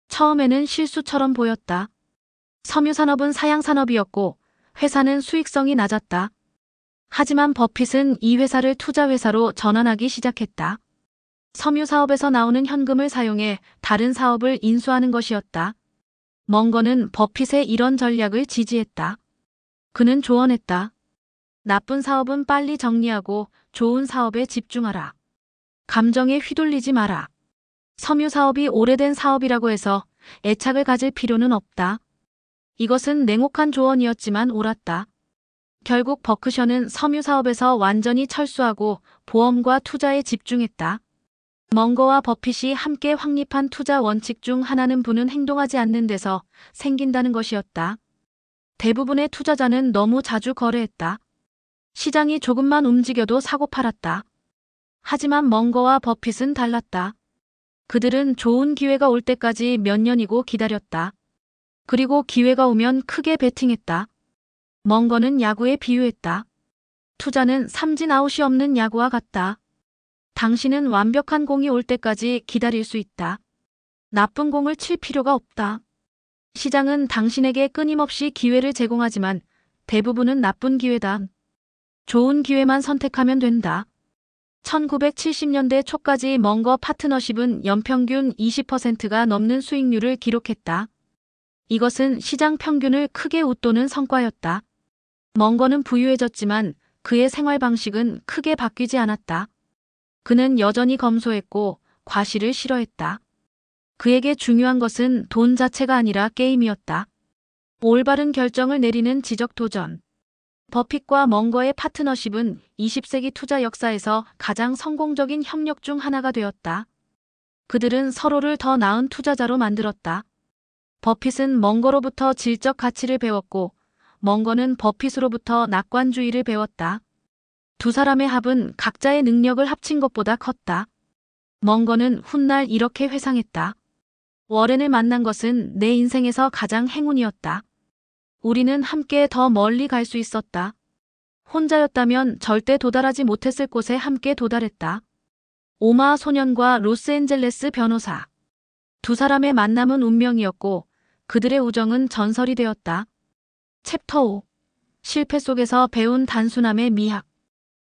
처음에는 실수처럼 보였다. 섬유산업은 사양산업이었고 회사는 수익성이 낮았다. 하지만 버핏은 이 회사를 투자회사로 전환하기 시작했다. 섬유사업에서 나오는 현금을 사용해 다른 사업을 인수하는 것이었다. 멍거는 버핏의 이런 전략을 지지했다. 그는 조언했다. 나쁜 사업은 빨리 정리하고 좋은 사업에 집중하라. 감정에 휘둘리지 마라. 섬유사업이 오래된 사업이라고 해서 애착을 가질 필요는 없다. 이것은 냉혹한 조언이었지만 옳았다. 결국 버크셔는 섬유사업에서 완전히 철수하고 보험과 투자에 집중했다. 멍거와 버핏이 함께 확립한 투자 원칙 중 하나는 부는 행동하지 않는 데서 생긴다는 것이었다. 대부분의 투자자는 너무 자주 거래했다. 시장이 조금만 움직여도 사고 팔았다. 하지만 멍거와 버핏은 달랐다. 그들은 좋은 기회가 올 때까지 몇 년이고 기다렸다. 그리고 기회가 오면 크게 베팅했다. 멍거는 야구에 비유했다. 투자는 삼진 아웃이 없는 야구와 같다. 당신은 완벽한 공이 올 때까지 기다릴 수 있다. 나쁜 공을 칠 필요가 없다. 시장은 당신에게 끊임없이 기회를 제공하지만 대부분은 나쁜 기회다. 좋은 기회만 선택하면 된다. 1970년대 초까지 멍거 파트너십은 연평균 20%가 넘는 수익률을 기록했다. 이것은 시장 평균을 크게 웃도는 성과였다. 멍거는 부유해졌지만 그의 생활 방식은 크게 바뀌지 않았다. 그는 여전히 검소했고 과실을 싫어했다. 그에게 중요한 것은 돈 자체가 아니라 게임이었다. 올바른 결정을 내리는 지적 도전. 버핏과 멍거의 파트너십은 20세기 투자 역사에서 가장 성공적인 협력 중 하나가 되었다. 그들은 서로를 더 나은 투자자로 만들었다. 버핏은 멍거로부터 질적 가치를 배웠고 멍거는 버핏으로부터 낙관주의를 배웠다. 두 사람의 합은 각자의 능력을 합친 것보다 컸다. 멍거는 훗날 이렇게 회상했다. 워렌을 만난 것은 내 인생에서 가장 행운이었다. 우리는 함께 더 멀리 갈 수 있었다. 혼자였다면 절대 도달하지 못했을 곳에 함께 도달했다. 오마하 소년과 로스앤젤레스 변호사. 두 사람의 만남은 운명이었고 그들의 우정은 전설이 되었다. 챕터 5. 실패 속에서 배운 단순함의 미학.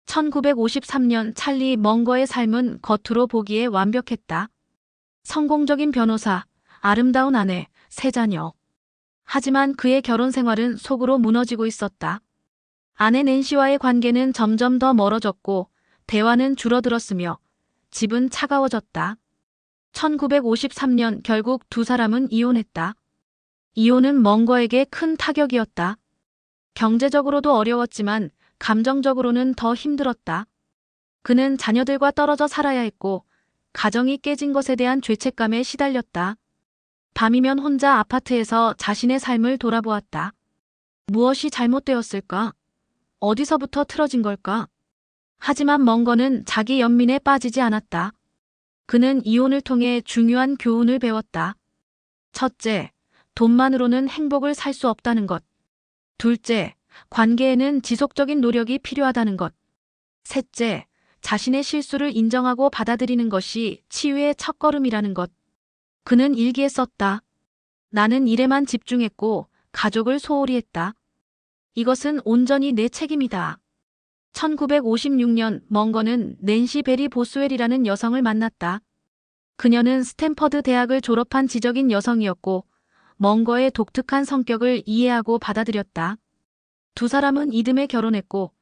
1953년 찰리 멍거의 삶은 겉으로 보기에 완벽했다. 성공적인 변호사, 아름다운 아내, 세 자녀. 하지만 그의 결혼 생활은 속으로 무너지고 있었다. 아내 낸시와의 관계는 점점 더 멀어졌고 대화는 줄어들었으며 집은 차가워졌다. 1953년 결국 두 사람은 이혼했다. 이혼은 멍거에게 큰 타격이었다. 경제적으로도 어려웠지만 감정적으로는 더 힘들었다. 그는 자녀들과 떨어져 살아야 했고 가정이 깨진 것에 대한 죄책감에 시달렸다. 밤이면 혼자 아파트에서 자신의 삶을 돌아보았다. 무엇이 잘못되었을까? 어디서부터 틀어진 걸까? 하지만 멍거는 자기 연민에 빠지지 않았다. 그는 이혼을 통해 중요한 교훈을 배웠다. 첫째, 돈만으로는 행복을 살 수 없다는 것. 둘째, 관계에는 지속적인 노력이 필요하다는 것. 셋째, 자신의 실수를 인정하고 받아들이는 것이 치유의 첫걸음이라는 것. 그는 일기에 썼다. 나는 일에만 집중했고 가족을 소홀히 했다. 이것은 온전히 내 책임이다. 1956년 멍거는 낸시 베리 보스웰이라는 여성을 만났다. 그녀는 스탠퍼드 대학을 졸업한 지적인 여성이었고 멍거의 독특한 성격을 이해하고 받아들였다. 두 사람은 이듬해 결혼했고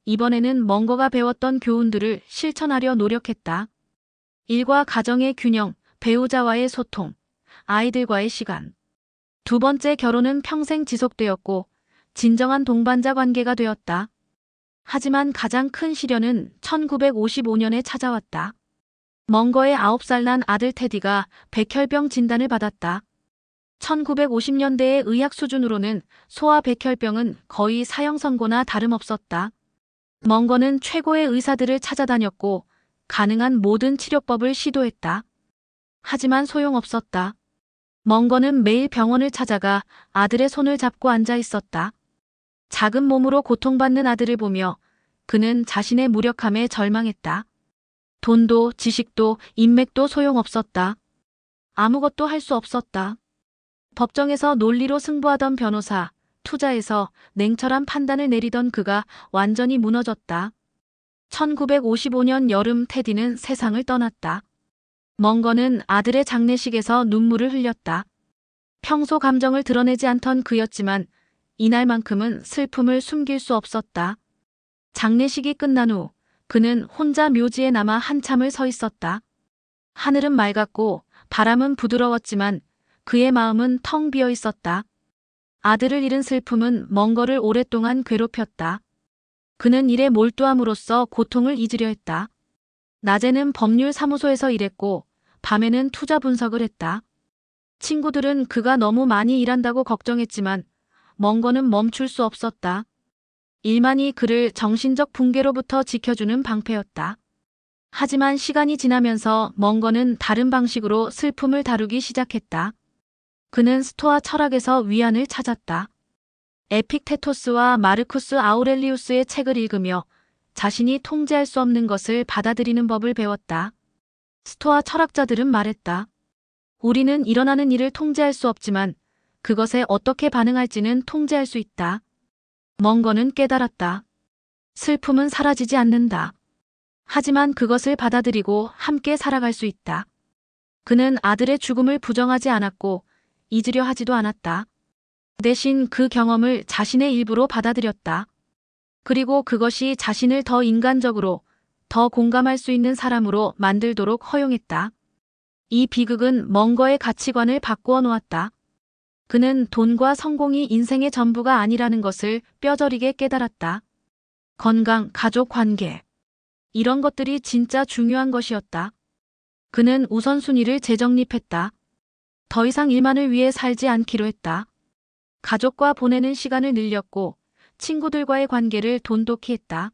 이번에는 멍거가 배웠던 교훈들을 실천하려 노력했다. 일과 가정의 균형, 배우자와의 소통, 아이들과의 시간. 두 번째 결혼은 평생 지속되었고 진정한 동반자 관계가 되었다. 하지만 가장 큰 시련은 1955년에 찾아왔다. 멍거의 9살 난 아들 테디가 백혈병 진단을 받았다. 1950년대의 의학 수준으로는 소아 백혈병은 거의 사형 선고나 다름없었다. 멍거는 최고의 의사들을 찾아다녔고 가능한 모든 치료법을 시도했다. 하지만 소용없었다. 멍거는 매일 병원을 찾아가 아들의 손을 잡고 앉아 있었다. 작은 몸으로 고통받는 아들을 보며 그는 자신의 무력함에 절망했다. 돈도 지식도 인맥도 소용없었다. 아무것도 할 수 없었다. 법정에서 논리로 승부하던 변호사, 투자에서 냉철한 판단을 내리던 그가 완전히 무너졌다. 1955년 여름 테디는 세상을 떠났다. 멍건은 아들의 장례식에서 눈물을 흘렸다. 평소 감정을 드러내지 않던 그였지만 이날만큼은 슬픔을 숨길 수 없었다. 장례식이 끝난 후 그는 혼자 묘지에 남아 한참을 서 있었다. 하늘은 맑았고 바람은 부드러웠지만 그의 마음은 텅 비어 있었다. 아들을 잃은 슬픔은 멍거를 오랫동안 괴롭혔다. 그는 일에 몰두함으로써 고통을 잊으려 했다. 낮에는 법률사무소에서 일했고 밤에는 투자 분석을 했다. 친구들은 그가 너무 많이 일한다고 걱정했지만 멍거는 멈출 수 없었다. 일만이 그를 정신적 붕괴로부터 지켜주는 방패였다. 하지만 시간이 지나면서 멍거는 다른 방식으로 슬픔을 다루기 시작했다. 그는 스토아 철학에서 위안을 찾았다. 에픽테토스와 마르쿠스 아우렐리우스의 책을 읽으며 자신이 통제할 수 없는 것을 받아들이는 법을 배웠다. 스토아 철학자들은 말했다. 우리는 일어나는 일을 통제할 수 없지만 그것에 어떻게 반응할지는 통제할 수 있다. 멍거는 깨달았다. 슬픔은 사라지지 않는다. 하지만 그것을 받아들이고 함께 살아갈 수 있다. 그는 아들의 죽음을 부정하지 않았고 잊으려 하지도 않았다. 대신 그 경험을 자신의 일부로 받아들였다. 그리고 그것이 자신을 더 인간적으로, 더 공감할 수 있는 사람으로 만들도록 허용했다. 이 비극은 멍거의 가치관을 바꾸어 놓았다. 그는 돈과 성공이 인생의 전부가 아니라는 것을 뼈저리게 깨달았다. 건강, 가족 관계. 이런 것들이 진짜 중요한 것이었다. 그는 우선순위를 재정립했다. 더 이상 일만을 위해 살지 않기로 했다. 가족과 보내는 시간을 늘렸고 친구들과의 관계를 돈독히 했다.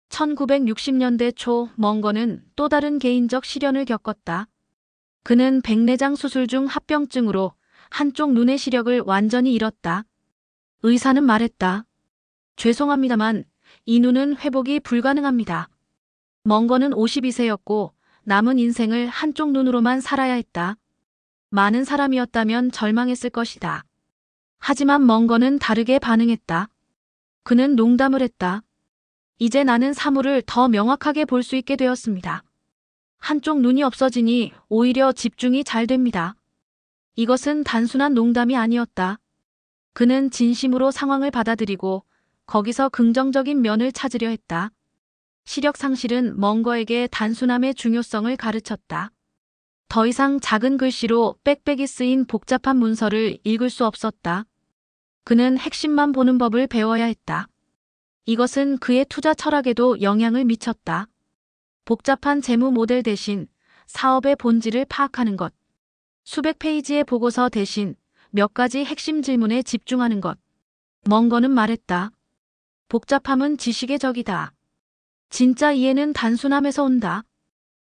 1960년대 초 멍거는 또 다른 개인적 시련을 겪었다. 그는 백내장 수술 중 합병증으로 한쪽 눈의 시력을 완전히 잃었다. 의사는 말했다. 죄송합니다만 이 눈은 회복이 불가능합니다. 멍거는 52세였고 남은 인생을 한쪽 눈으로만 살아야 했다. 많은 사람이었다면 절망했을 것이다. 하지만 멍거는 다르게 반응했다. 그는 농담을 했다. 이제 나는 사물을 더 명확하게 볼 수 있게 되었습니다. 한쪽 눈이 없어지니 오히려 집중이 잘 됩니다. 이것은 단순한 농담이 아니었다. 그는 진심으로 상황을 받아들이고 거기서 긍정적인 면을 찾으려 했다. 시력 상실은 멍거에게 단순함의 중요성을 가르쳤다. 더 이상 작은 글씨로 빽빽이 쓰인 복잡한 문서를 읽을 수 없었다. 그는 핵심만 보는 법을 배워야 했다. 이것은 그의 투자 철학에도 영향을 미쳤다. 복잡한 재무 모델 대신 사업의 본질을 파악하는 것. 수백 페이지의 보고서 대신 몇 가지 핵심 질문에 집중하는 것. 멍거는 말했다. 복잡함은 지식의 적이다. 진짜 이해는 단순함에서 온다.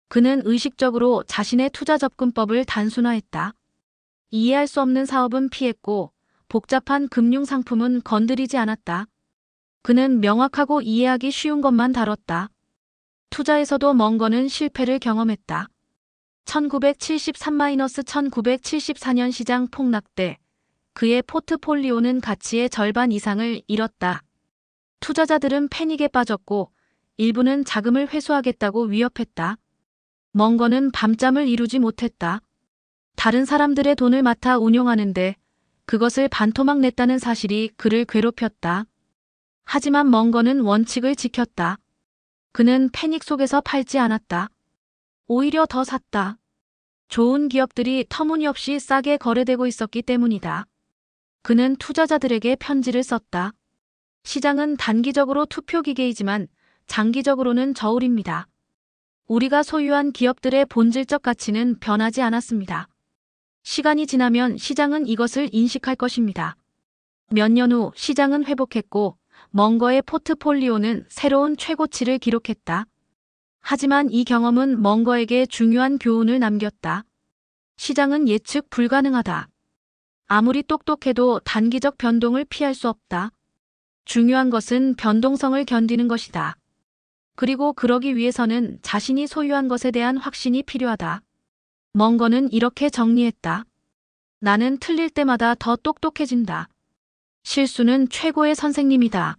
그는 의식적으로 자신의 투자 접근법을 단순화했다. 이해할 수 없는 사업은 피했고 복잡한 금융 상품은 건드리지 않았다. 그는 명확하고 이해하기 쉬운 것만 다뤘다. 투자에서도 멍거는 실패를 경험했다. 1973-1974년 시장 폭락 때 그의 포트폴리오는 가치의 절반 이상을 잃었다. 투자자들은 패닉에 빠졌고 일부는 자금을 회수하겠다고 위협했다. 멍거는 밤잠을 이루지 못했다. 다른 사람들의 돈을 맡아 운용하는데 그것을 반토막 냈다는 사실이 그를 괴롭혔다. 하지만 멍거는 원칙을 지켰다. 그는 패닉 속에서 팔지 않았다. 오히려 더 샀다. 좋은 기업들이 터무니없이 싸게 거래되고 있었기 때문이다. 그는 투자자들에게 편지를 썼다. 시장은 단기적으로 투표 기계이지만 장기적으로는 저울입니다. 우리가 소유한 기업들의 본질적 가치는 변하지 않았습니다. 시간이 지나면 시장은 이것을 인식할 것입니다. 몇 년 후 시장은 회복했고 멍거의 포트폴리오는 새로운 최고치를 기록했다. 하지만 이 경험은 멍거에게 중요한 교훈을 남겼다. 시장은 예측 불가능하다. 아무리 똑똑해도 단기적 변동을 피할 수 없다. 중요한 것은 변동성을 견디는 것이다. 그리고 그러기 위해서는 자신이 소유한 것에 대한 확신이 필요하다. 멍건은 이렇게 정리했다. 나는 틀릴 때마다 더 똑똑해진다. 실수는 최고의 선생님이다.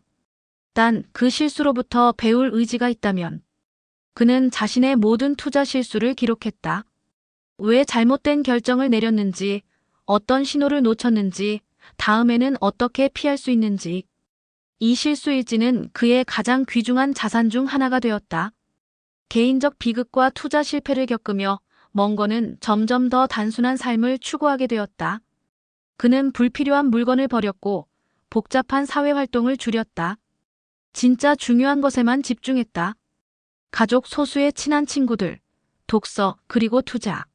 단 그 실수로부터 배울 의지가 있다면. 그는 자신의 모든 투자 실수를 기록했다. 왜 잘못된 결정을 내렸는지, 어떤 신호를 놓쳤는지, 다음에는 어떻게 피할 수 있는지. 이 실수일지는 그의 가장 귀중한 자산 중 하나가 되었다. 개인적 비극과 투자 실패를 겪으며 멍건은 점점 더 단순한 삶을 추구하게 되었다. 그는 불필요한 물건을 버렸고 복잡한 사회 활동을 줄였다. 진짜 중요한 것에만 집중했다. 가족 소수의 친한 친구들, 독서, 그리고 투자.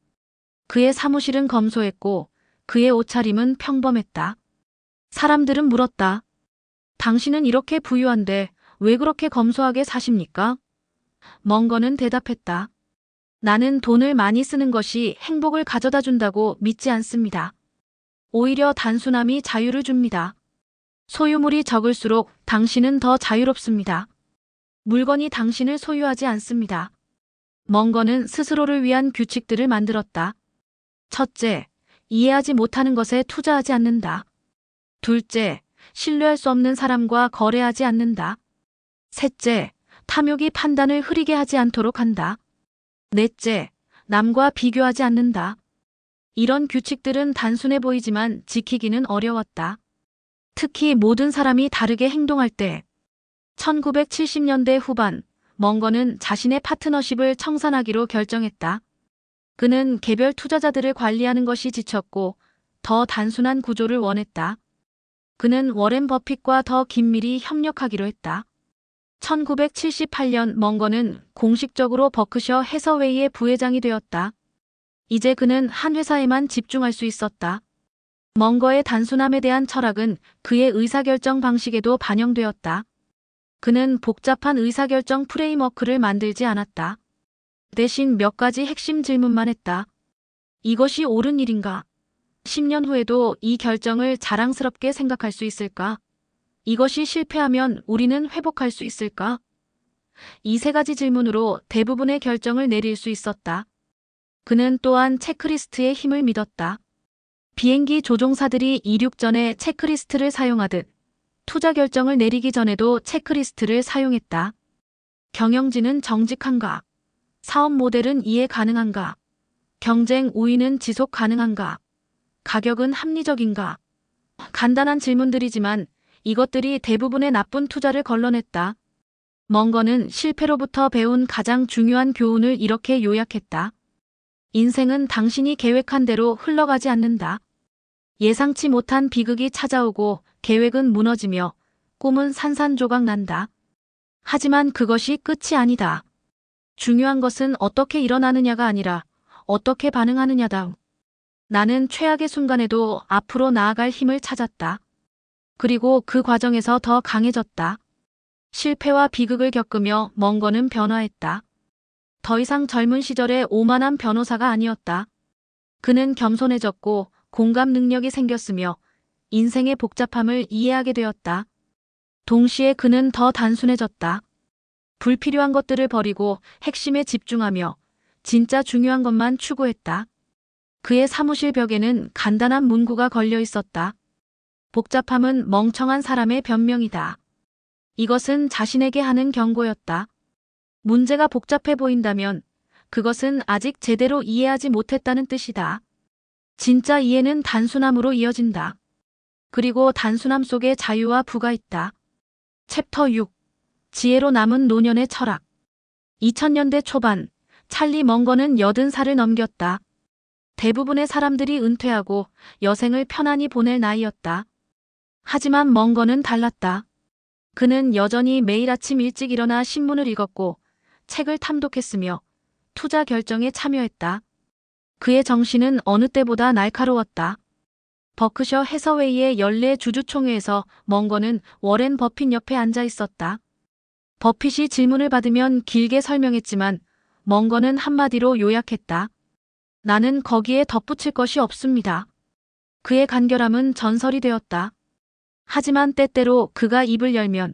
그의 사무실은 검소했고 그의 옷차림은 평범했다. 사람들은 물었다. 당신은 이렇게 부유한데 왜 그렇게 검소하게 사십니까? 멍건은 대답했다. 나는 돈을 많이 쓰는 것이 행복을 가져다 준다고 믿지 않습니다. 오히려 단순함이 자유를 줍니다. 소유물이 적을수록 당신은 더 자유롭습니다. 물건이 당신을 소유하지 않습니다. 멍건은 스스로를 위한 규칙들을 만들었다. 첫째, 이해하지 못하는 것에 투자하지 않는다. 둘째, 신뢰할 수 없는 사람과 거래하지 않는다. 셋째, 탐욕이 판단을 흐리게 하지 않도록 한다. 넷째, 남과 비교하지 않는다. 이런 규칙들은 단순해 보이지만 지키기는 어려웠다. 특히 모든 사람이 다르게 행동할 때. 1970년대 후반, 멍건은 자신의 파트너십을 청산하기로 결정했다. 그는 개별 투자자들을 관리하는 것이 지쳤고 더 단순한 구조를 원했다. 그는 워렌 버핏과 더 긴밀히 협력하기로 했다. 1978년 멍건은 공식적으로 버크셔 해서웨이의 부회장이 되었다. 이제 그는 한 회사에만 집중할 수 있었다. 멍거의 단순함에 대한 철학은 그의 의사결정 방식에도 반영되었다. 그는 복잡한 의사결정 프레임워크를 만들지 않았다. 대신 몇 가지 핵심 질문만 했다. 이것이 옳은 일인가? 10년 후에도 이 결정을 자랑스럽게 생각할 수 있을까? 이것이 실패하면 우리는 회복할 수 있을까? 이 세 가지 질문으로 대부분의 결정을 내릴 수 있었다. 그는 또한 체크리스트의 힘을 믿었다. 비행기 조종사들이 이륙 전에 체크리스트를 사용하듯 투자 결정을 내리기 전에도 체크리스트를 사용했다. 경영진은 정직한가? 사업 모델은 이해 가능한가? 경쟁 우위는 지속 가능한가? 가격은 합리적인가? 간단한 질문들이지만 이것들이 대부분의 나쁜 투자를 걸러냈다. 멍건은 실패로부터 배운 가장 중요한 교훈을 이렇게 요약했다. 인생은 당신이 계획한 대로 흘러가지 않는다. 예상치 못한 비극이 찾아오고 계획은 무너지며 꿈은 산산조각 난다. 하지만 그것이 끝이 아니다. 중요한 것은 어떻게 일어나느냐가 아니라 어떻게 반응하느냐다. 나는 최악의 순간에도 앞으로 나아갈 힘을 찾았다. 그리고 그 과정에서 더 강해졌다. 실패와 비극을 겪으며 멍건은 변화했다. 더 이상 젊은 시절의 오만한 변호사가 아니었다. 그는 겸손해졌고 공감 능력이 생겼으며 인생의 복잡함을 이해하게 되었다. 동시에 그는 더 단순해졌다. 불필요한 것들을 버리고 핵심에 집중하며 진짜 중요한 것만 추구했다. 그의 사무실 벽에는 간단한 문구가 걸려 있었다. 복잡함은 멍청한 사람의 변명이다. 이것은 자신에게 하는 경고였다. 문제가 복잡해 보인다면 그것은 아직 제대로 이해하지 못했다는 뜻이다. 진짜 이해는 단순함으로 이어진다. 그리고 단순함 속에 자유와 부가 있다. 챕터 6. 지혜로 남은 노년의 철학. 2000년대 초반, 찰리 멍건은 80살을 넘겼다. 대부분의 사람들이 은퇴하고 여생을 편안히 보낼 나이였다. 하지만 멍건은 달랐다. 그는 여전히 매일 아침 일찍 일어나 신문을 읽었고 책을 탐독했으며 투자 결정에 참여했다. 그의 정신은 어느 때보다 날카로웠다. 버크셔 해서웨이의 연례 주주총회에서 멍건은 워렌 버핏 옆에 앉아 있었다. 버핏이 질문을 받으면 길게 설명했지만 멍건은 한마디로 요약했다. 나는 거기에 덧붙일 것이 없습니다. 그의 간결함은 전설이 되었다. 하지만 때때로 그가 입을 열면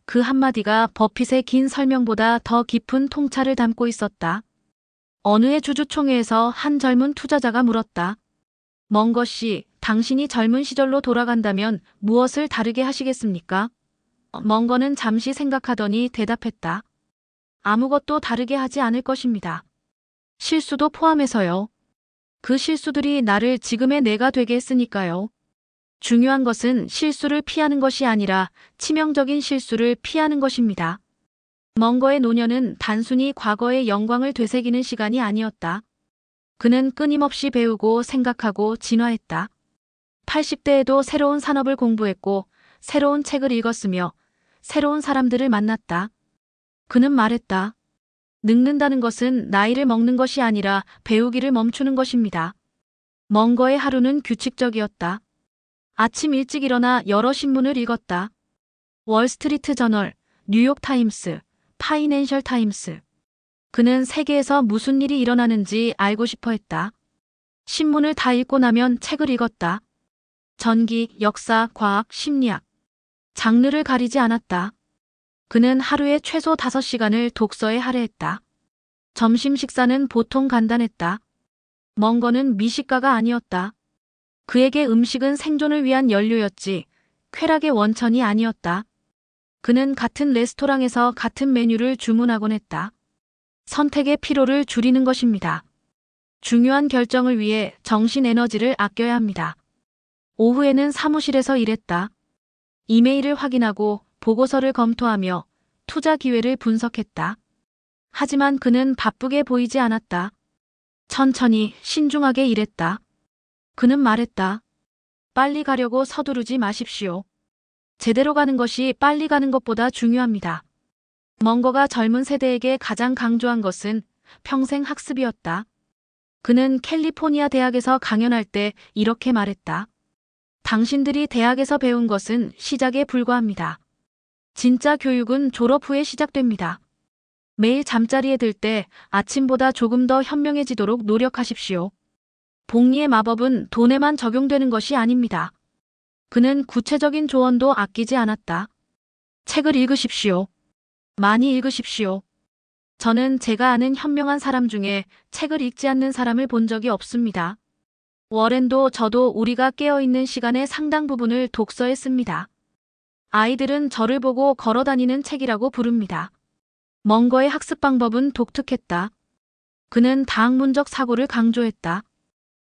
그 한마디가 버핏의 긴 설명보다 더 깊은 통찰을 담고 있었다. 어느 해 주주총회에서 한 젊은 투자자가 물었다. 멍거 씨, 당신이 젊은 시절로 돌아간다면 무엇을 다르게 하시겠습니까? 멍거는 잠시 생각하더니 대답했다. 아무것도 다르게 하지 않을 것입니다. 실수도 포함해서요. 그 실수들이 나를 지금의 내가 되게 했으니까요. 중요한 것은 실수를 피하는 것이 아니라 치명적인 실수를 피하는 것입니다. 멍거의 노년은 단순히 과거의 영광을 되새기는 시간이 아니었다. 그는 끊임없이 배우고 생각하고 진화했다. 80대에도 새로운 산업을 공부했고 새로운 책을 읽었으며 새로운 사람들을 만났다. 그는 말했다. 늙는다는 것은 나이를 먹는 것이 아니라 배우기를 멈추는 것입니다. 멍거의 하루는 규칙적이었다. 아침 일찍 일어나 여러 신문을 읽었다. 월스트리트 저널, 뉴욕 타임스, 파이낸셜 타임스. 그는 세계에서 무슨 일이 일어나는지 알고 싶어 했다. 신문을 다 읽고 나면 책을 읽었다. 전기, 역사, 과학, 심리학. 장르를 가리지 않았다. 그는 하루에 최소 5시간을 독서에 할애했다. 점심 식사는 보통 간단했다. 멍거는 미식가가 아니었다. 그에게 음식은 생존을 위한 연료였지 쾌락의 원천이 아니었다. 그는 같은 레스토랑에서 같은 메뉴를 주문하곤 했다. 선택의 피로를 줄이는 것입니다. 중요한 결정을 위해 정신 에너지를 아껴야 합니다. 오후에는 사무실에서 일했다. 이메일을 확인하고 보고서를 검토하며 투자 기회를 분석했다. 하지만 그는 바쁘게 보이지 않았다. 천천히 신중하게 일했다. 그는 말했다. 빨리 가려고 서두르지 마십시오. 제대로 가는 것이 빨리 가는 것보다 중요합니다. 멍거가 젊은 세대에게 가장 강조한 것은 평생 학습이었다. 그는 캘리포니아 대학에서 강연할 때 이렇게 말했다. 당신들이 대학에서 배운 것은 시작에 불과합니다. 진짜 교육은 졸업 후에 시작됩니다. 매일 잠자리에 들 때 아침보다 조금 더 현명해지도록 노력하십시오. 복리의 마법은 돈에만 적용되는 것이 아닙니다. 그는 구체적인 조언도 아끼지 않았다. 책을 읽으십시오. 많이 읽으십시오. 저는 제가 아는 현명한 사람 중에 책을 읽지 않는 사람을 본 적이 없습니다. 워렌도 저도 우리가 깨어있는 시간의 상당 부분을 독서에 씁니다. 아이들은 저를 보고 걸어다니는 책이라고 부릅니다. 멍거의 학습 방법은 독특했다. 그는 다학문적 사고를 강조했다.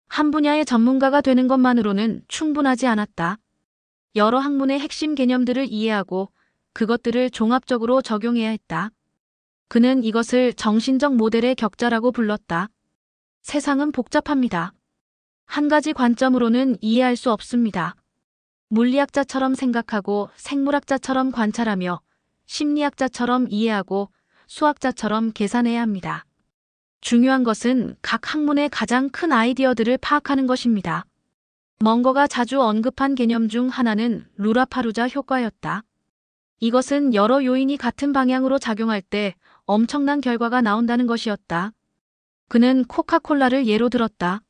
한 분야의 전문가가 되는 것만으로는 충분하지 않았다. 여러 학문의 핵심 개념들을 이해하고 그것들을 종합적으로 적용해야 했다. 그는 이것을 정신적 모델의 격자라고 불렀다. 세상은 복잡합니다. 한 가지 관점으로는 이해할 수 없습니다. 물리학자처럼 생각하고 생물학자처럼 관찰하며 심리학자처럼 이해하고 수학자처럼 계산해야 합니다. 중요한 것은 각 학문의 가장 큰 아이디어들을 파악하는 것입니다. 멍거가 자주 언급한 개념 중 하나는 루라파루자 효과였다. 이것은 여러 요인이 같은 방향으로 작용할 때 엄청난 결과가 나온다는 것이었다. 그는 코카콜라를 예로 들었다.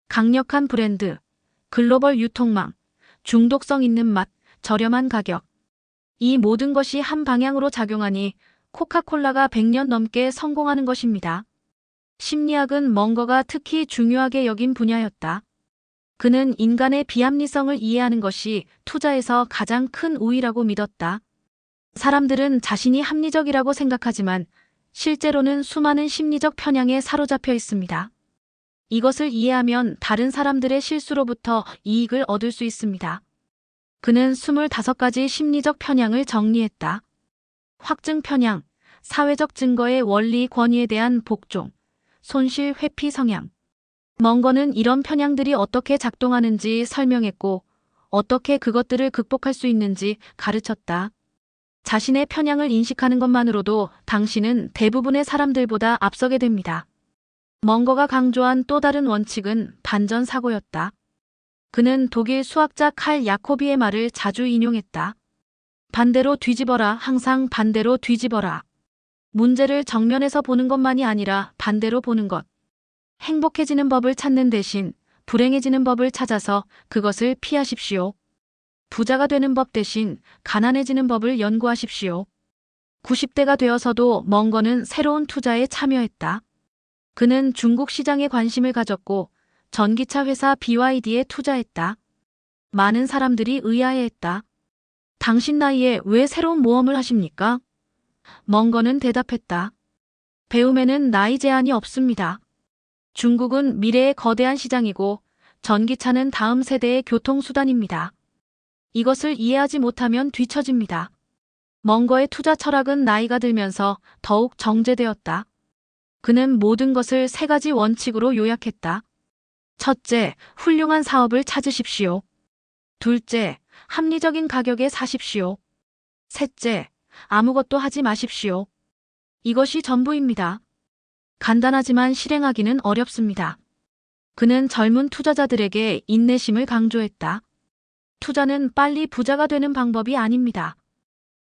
강력한 브랜드, 글로벌 유통망, 중독성 있는 맛, 저렴한 가격. 이 모든 것이 한 방향으로 작용하니 코카콜라가 100년 넘게 성공하는 것입니다. 심리학은 멍거가 특히 중요하게 여긴 분야였다. 그는 인간의 비합리성을 이해하는 것이 투자에서 가장 큰 우위라고 믿었다. 사람들은 자신이 합리적이라고 생각하지만 실제로는 수많은 심리적 편향에 사로잡혀 있습니다. 이것을 이해하면 다른 사람들의 실수로부터 이익을 얻을 수 있습니다. 그는 25가지 심리적 편향을 정리했다. 확증 편향, 사회적 증거의 원리 권위에 대한 복종, 손실 회피 성향. 멍거는 이런 편향들이 어떻게 작동하는지 설명했고 어떻게 그것들을 극복할 수 있는지 가르쳤다. 자신의 편향을 인식하는 것만으로도 당신은 대부분의 사람들보다 앞서게 됩니다. 멍거가 강조한 또 다른 원칙은 반전 사고였다. 그는 독일 수학자 칼 야코비의 말을 자주 인용했다. 반대로 뒤집어라, 항상 반대로 뒤집어라. 문제를 정면에서 보는 것만이 아니라 반대로 보는 것. 행복해지는 법을 찾는 대신 불행해지는 법을 찾아서 그것을 피하십시오. 부자가 되는 법 대신 가난해지는 법을 연구하십시오. 90대가 되어서도 멍건은 새로운 투자에 참여했다. 그는 중국 시장에 관심을 가졌고 전기차 회사 BYD에 투자했다. 많은 사람들이 의아해했다. 당신 나이에 왜 새로운 모험을 하십니까? 멍건은 대답했다. 배움에는 나이 제한이 없습니다. 중국은 미래의 거대한 시장이고 전기차는 다음 세대의 교통수단입니다. 이것을 이해하지 못하면 뒤처집니다. 멍거의 투자 철학은 나이가 들면서 더욱 정제되었다. 그는 모든 것을 세 가지 원칙으로 요약했다. 첫째, 훌륭한 사업을 찾으십시오. 둘째, 합리적인 가격에 사십시오. 셋째, 아무것도 하지 마십시오. 이것이 전부입니다. 간단하지만 실행하기는 어렵습니다. 그는 젊은 투자자들에게 인내심을 강조했다. 투자는 빨리 부자가 되는 방법이 아닙니다.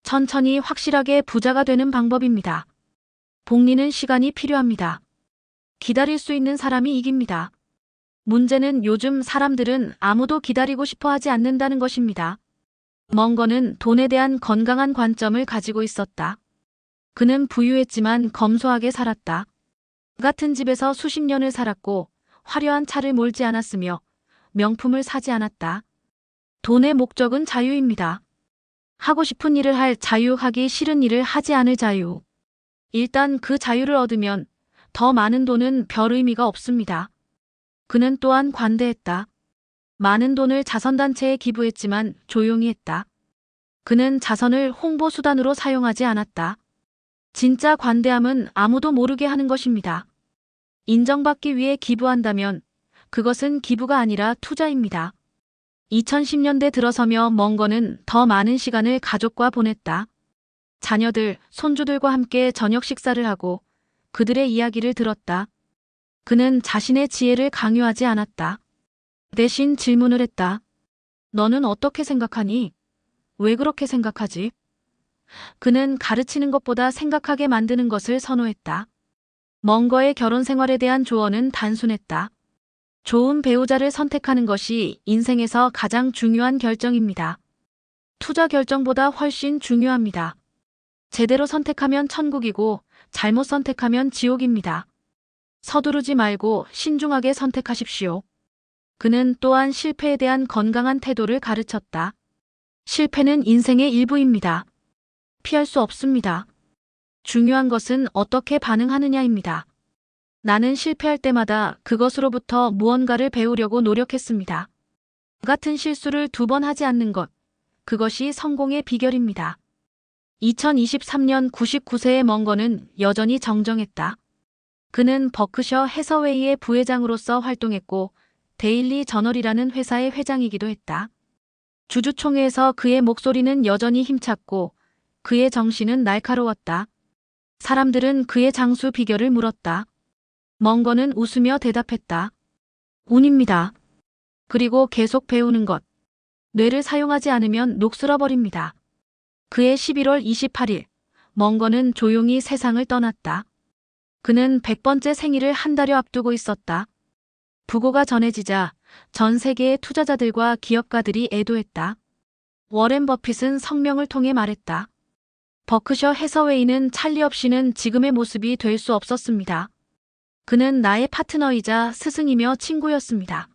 천천히 확실하게 부자가 되는 방법입니다. 복리는 시간이 필요합니다. 기다릴 수 있는 사람이 이깁니다. 문제는 요즘 사람들은 아무도 기다리고 싶어 하지 않는다는 것입니다. 멍건은 돈에 대한 건강한 관점을 가지고 있었다. 그는 부유했지만 검소하게 살았다. 같은 집에서 수십 년을 살았고 화려한 차를 몰지 않았으며 명품을 사지 않았다. 돈의 목적은 자유입니다. 하고 싶은 일을 할 자유, 하기 싫은 일을 하지 않을 자유. 일단 그 자유를 얻으면 더 많은 돈은 별 의미가 없습니다. 그는 또한 관대했다. 많은 돈을 자선단체에 기부했지만 조용히 했다. 그는 자선을 홍보수단으로 사용하지 않았다. 진짜 관대함은 아무도 모르게 하는 것입니다. 인정받기 위해 기부한다면 그것은 기부가 아니라 투자입니다. 2010년대 들어서며 멍건은 더 많은 시간을 가족과 보냈다. 자녀들, 손주들과 함께 저녁 식사를 하고 그들의 이야기를 들었다. 그는 자신의 지혜를 강요하지 않았다. 대신 질문을 했다. 너는 어떻게 생각하니? 왜 그렇게 생각하지? 그는 가르치는 것보다 생각하게 만드는 것을 선호했다. 멍거의 결혼 생활에 대한 조언은 단순했다. 좋은 배우자를 선택하는 것이 인생에서 가장 중요한 결정입니다. 투자 결정보다 훨씬 중요합니다. 제대로 선택하면 천국이고 잘못 선택하면 지옥입니다. 서두르지 말고 신중하게 선택하십시오. 그는 또한 실패에 대한 건강한 태도를 가르쳤다. 실패는 인생의 일부입니다. 피할 수 없습니다. 중요한 것은 어떻게 반응하느냐입니다. 나는 실패할 때마다 그것으로부터 무언가를 배우려고 노력했습니다. 같은 실수를 2번 하지 않는 것, 그것이 성공의 비결입니다. 2023년 99세의 멍건은 여전히 정정했다. 그는 버크셔 해서웨이의 부회장으로서 활동했고 데일리 저널이라는 회사의 회장이기도 했다. 주주총회에서 그의 목소리는 여전히 힘찼고 그의 정신은 날카로웠다. 사람들은 그의 장수 비결을 물었다. 멍건은 웃으며 대답했다. 운입니다. 그리고 계속 배우는 것. 뇌를 사용하지 않으면 녹슬어버립니다. 그의 11월 28일, 멍건은 조용히 세상을 떠났다. 그는 100번째 생일을 한 달여 앞두고 있었다. 부고가 전해지자 전 세계의 투자자들과 기업가들이 애도했다. 워렌 버핏은 성명을 통해 말했다. 버크셔 해서웨이는 찰리 없이는 지금의 모습이 될 수 없었습니다. 그는 나의 파트너이자 스승이며 친구였습니다.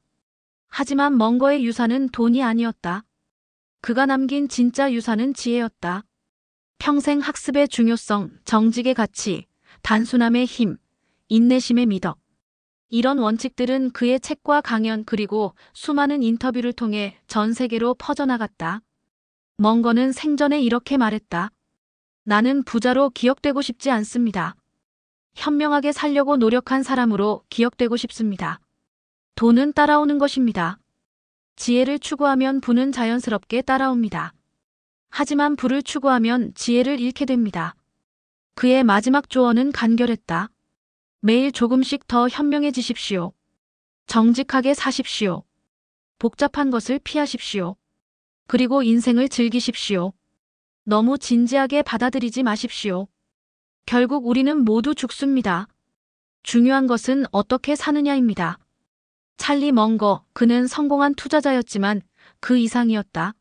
하지만 멍거의 유산은 돈이 아니었다. 그가 남긴 진짜 유산은 지혜였다. 평생 학습의 중요성, 정직의 가치, 단순함의 힘, 인내심의 미덕. 이런 원칙들은 그의 책과 강연 그리고 수많은 인터뷰를 통해 전 세계로 퍼져나갔다. 멍거는 생전에 이렇게 말했다. 나는 부자로 기억되고 싶지 않습니다. 현명하게 살려고 노력한 사람으로 기억되고 싶습니다. 돈은 따라오는 것입니다. 지혜를 추구하면 부는 자연스럽게 따라옵니다. 하지만 부를 추구하면 지혜를 잃게 됩니다. 그의 마지막 조언은 간결했다. 매일 조금씩 더 현명해지십시오. 정직하게 사십시오. 복잡한 것을 피하십시오. 그리고 인생을 즐기십시오. 너무 진지하게 받아들이지 마십시오. 결국 우리는 모두 죽습니다. 중요한 것은 어떻게 사느냐입니다. 찰리 멍거, 그는 성공한 투자자였지만 그 이상이었다.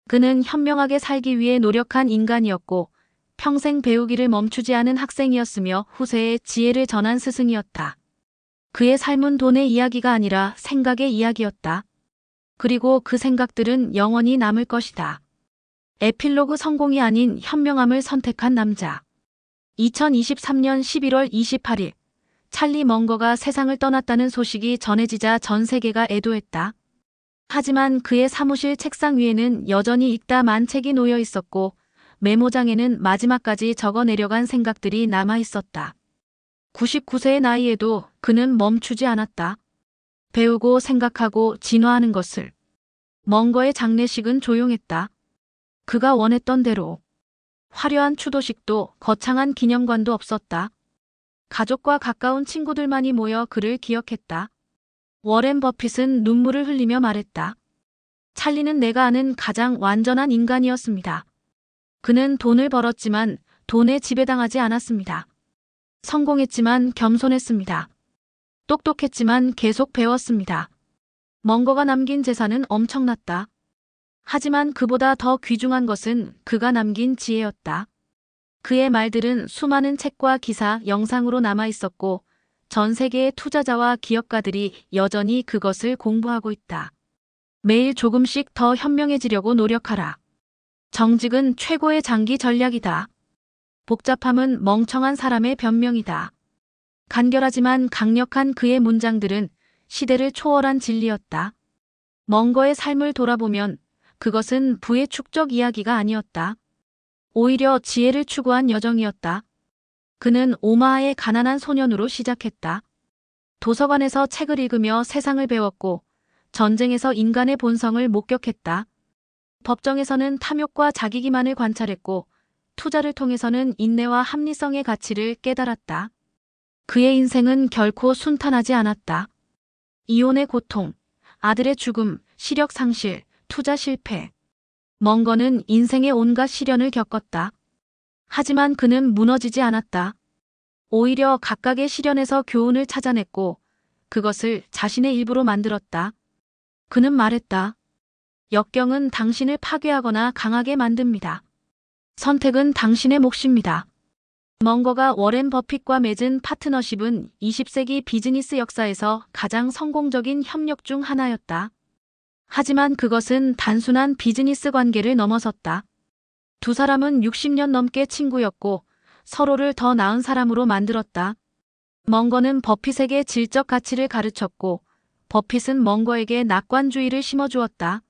그는 현명하게 살기 위해 노력한 인간이었고 평생 배우기를 멈추지 않은 학생이었으며 후세에 지혜를 전한 스승이었다. 그의 삶은 돈의 이야기가 아니라 생각의 이야기였다. 그리고 그 생각들은 영원히 남을 것이다. 에필로그 성공이 아닌 현명함을 선택한 남자. 2023년 11월 28일 찰리 먼거가 세상을 떠났다는 소식이 전해지자 전 세계가 애도했다. 하지만 그의 사무실 책상 위에는 여전히 읽다만 책이 놓여 있었고 메모장에는 마지막까지 적어 내려간 생각들이 남아 있었다. 99세의 나이에도 그는 멈추지 않았다. 배우고 생각하고 진화하는 것을. 먼거의 장례식은 조용했다. 그가 원했던 대로. 화려한 추도식도 거창한 기념관도 없었다. 가족과 가까운 친구들만이 모여 그를 기억했다. 워렌 버핏은 눈물을 흘리며 말했다. 찰리는 내가 아는 가장 완전한 인간이었습니다. 그는 돈을 벌었지만 돈에 지배당하지 않았습니다. 성공했지만 겸손했습니다. 똑똑했지만 계속 배웠습니다. 먼거가 남긴 재산은 엄청났다. 하지만 그보다 더 귀중한 것은 그가 남긴 지혜였다. 그의 말들은 수많은 책과 기사, 영상으로 남아 있었고 전 세계의 투자자와 기업가들이 여전히 그것을 공부하고 있다. 매일 조금씩 더 현명해지려고 노력하라. 정직은 최고의 장기 전략이다. 복잡함은 멍청한 사람의 변명이다. 간결하지만 강력한 그의 문장들은 시대를 초월한 진리였다. 먼거의 삶을 돌아보면 그것은 부의 축적 이야기가 아니었다. 오히려 지혜를 추구한 여정이었다. 그는 오마하의 가난한 소년으로 시작했다. 도서관에서 책을 읽으며 세상을 배웠고 전쟁에서 인간의 본성을 목격했다. 법정에서는 탐욕과 자기기만을 관찰했고 투자를 통해서는 인내와 합리성의 가치를 깨달았다. 그의 인생은 결코 순탄하지 않았다. 이혼의 고통, 아들의 죽음, 시력 상실, 투자 실패. 먼거는 인생의 온갖 시련을 겪었다. 하지만 그는 무너지지 않았다. 오히려 각각의 시련에서 교훈을 찾아냈고 그것을 자신의 일부로 만들었다. 그는 말했다. 역경은 당신을 파괴하거나 강하게 만듭니다. 선택은 당신의 몫입니다. 먼거가 워렌 버핏과 맺은 파트너십은 20세기 비즈니스 역사에서 가장 성공적인 협력 중 하나였다. 하지만 그것은 단순한 비즈니스 관계를 넘어섰다. 두 사람은 60년 넘게 친구였고 서로를 더 나은 사람으로 만들었다. 먼거는 버핏에게 질적 가치를 가르쳤고 버핏은 먼거에게 낙관주의를 심어주었다.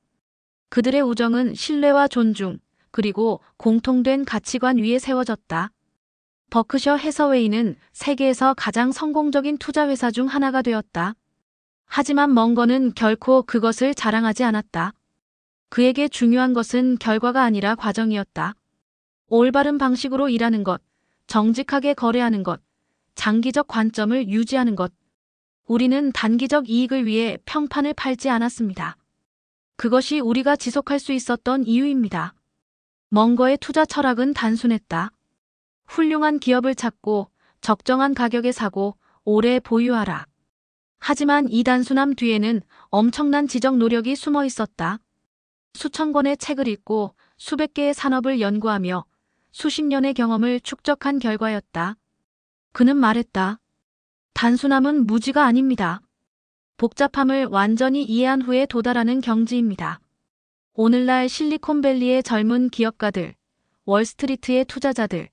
그들의 우정은 신뢰와 존중, 그리고 공통된 가치관 위에 세워졌다. 버크셔 해서웨이는 세계에서 가장 성공적인 투자회사 중 하나가 되었다. 하지만 먼거는 결코 그것을 자랑하지 않았다. 그에게 중요한 것은 결과가 아니라 과정이었다. 올바른 방식으로 일하는 것, 정직하게 거래하는 것, 장기적 관점을 유지하는 것. 우리는 단기적 이익을 위해 평판을 팔지 않았습니다. 그것이 우리가 지속할 수 있었던 이유입니다. 먼거의 투자 철학은 단순했다. 훌륭한 기업을 찾고 적정한 가격에 사고 오래 보유하라. 하지만 이 단순함 뒤에는 엄청난 지적 노력이 숨어 있었다. 수천 권의 책을 읽고 수백 개의 산업을 연구하며 수십 년의 경험을 축적한 결과였다. 그는 말했다. 단순함은 무지가 아닙니다. 복잡함을 완전히 이해한 후에 도달하는 경지입니다. 오늘날 실리콘밸리의 젊은 기업가들, 월스트리트의 투자자들,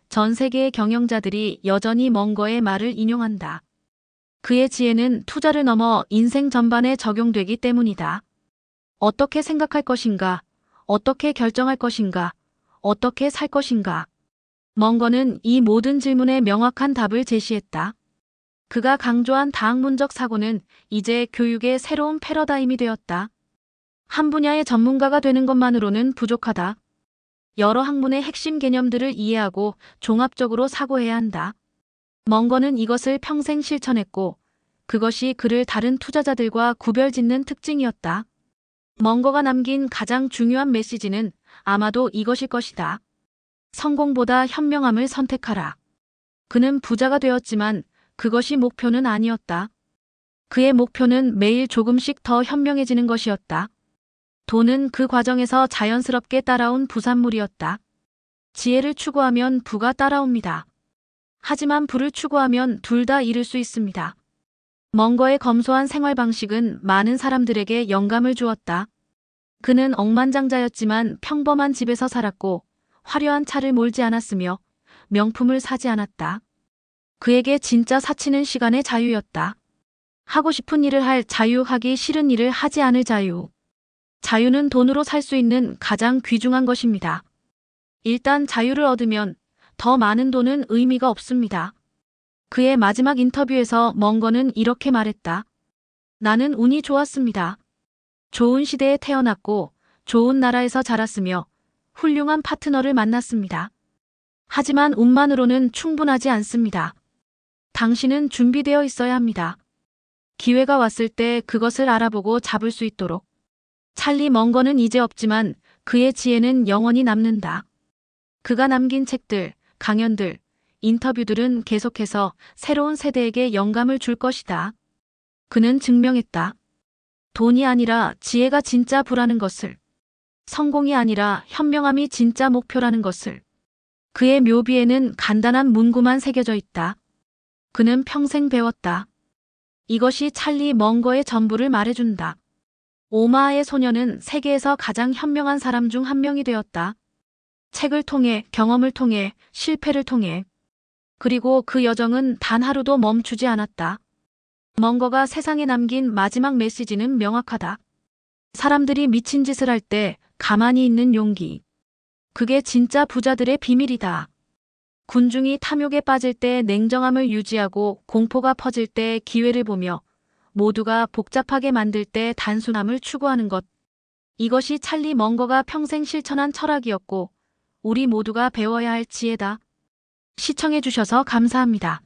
전 세계의 경영자들이 여전히 먼거의 말을 인용한다. 그의 지혜는 투자를 넘어 인생 전반에 적용되기 때문이다. 어떻게 생각할 것인가? 어떻게 결정할 것인가? 어떻게 살 것인가? 먼거는 이 모든 질문에 명확한 답을 제시했다. 그가 강조한 다학문적 사고는 이제 교육의 새로운 패러다임이 되었다. 한 분야의 전문가가 되는 것만으로는 부족하다. 여러 학문의 핵심 개념들을 이해하고 종합적으로 사고해야 한다. 먼거는 이것을 평생 실천했고 그것이 그를 다른 투자자들과 구별짓는 특징이었다. 먼거가 남긴 가장 중요한 메시지는 아마도 이것일 것이다. 성공보다 현명함을 선택하라. 그는 부자가 되었지만 그것이 목표는 아니었다. 그의 목표는 매일 조금씩 더 현명해지는 것이었다. 돈은 그 과정에서 자연스럽게 따라온 부산물이었다. 지혜를 추구하면 부가 따라옵니다. 하지만 부를 추구하면 둘 다 잃을 수 있습니다. 멍거의 검소한 생활 방식은 많은 사람들에게 영감을 주었다. 그는 억만장자였지만 평범한 집에서 살았고 화려한 차를 몰지 않았으며 명품을 사지 않았다. 그에게 진짜 사치는 시간의 자유였다. 하고 싶은 일을 할 자유, 하기 싫은 일을 하지 않을 자유. 자유는 돈으로 살 수 있는 가장 귀중한 것입니다. 일단 자유를 얻으면 더 많은 돈은 의미가 없습니다. 그의 마지막 인터뷰에서 멍거는 이렇게 말했다. 나는 운이 좋았습니다. 좋은 시대에 태어났고 좋은 나라에서 자랐으며 훌륭한 파트너를 만났습니다. 하지만 운만으로는 충분하지 않습니다. 당신은 준비되어 있어야 합니다. 기회가 왔을 때 그것을 알아보고 잡을 수 있도록. 찰리 멍거는 이제 없지만 그의 지혜는 영원히 남는다. 그가 남긴 책들, 강연들, 인터뷰들은 계속해서 새로운 세대에게 영감을 줄 것이다. 그는 증명했다. 돈이 아니라 지혜가 진짜 부라는 것을. 성공이 아니라 현명함이 진짜 목표라는 것을. 그의 묘비에는 간단한 문구만 새겨져 있다. 그는 평생 배웠다. 이것이 찰리 멍거의 전부를 말해준다. 오마하의 소녀는 세계에서 가장 현명한 사람 중 한 명이 되었다. 책을 통해, 경험을 통해, 실패를 통해. 그리고 그 여정은 단 하루도 멈추지 않았다. 멍거가 세상에 남긴 마지막 메시지는 명확하다. 사람들이 미친 짓을 할 때 가만히 있는 용기. 그게 진짜 부자들의 비밀이다. 군중이 탐욕에 빠질 때 냉정함을 유지하고 공포가 퍼질 때 기회를 보며 모두가 복잡하게 만들 때 단순함을 추구하는 것. 이것이 찰리 멍거가 평생 실천한 철학이었고 우리 모두가 배워야 할 지혜다. 시청해주셔서 감사합니다.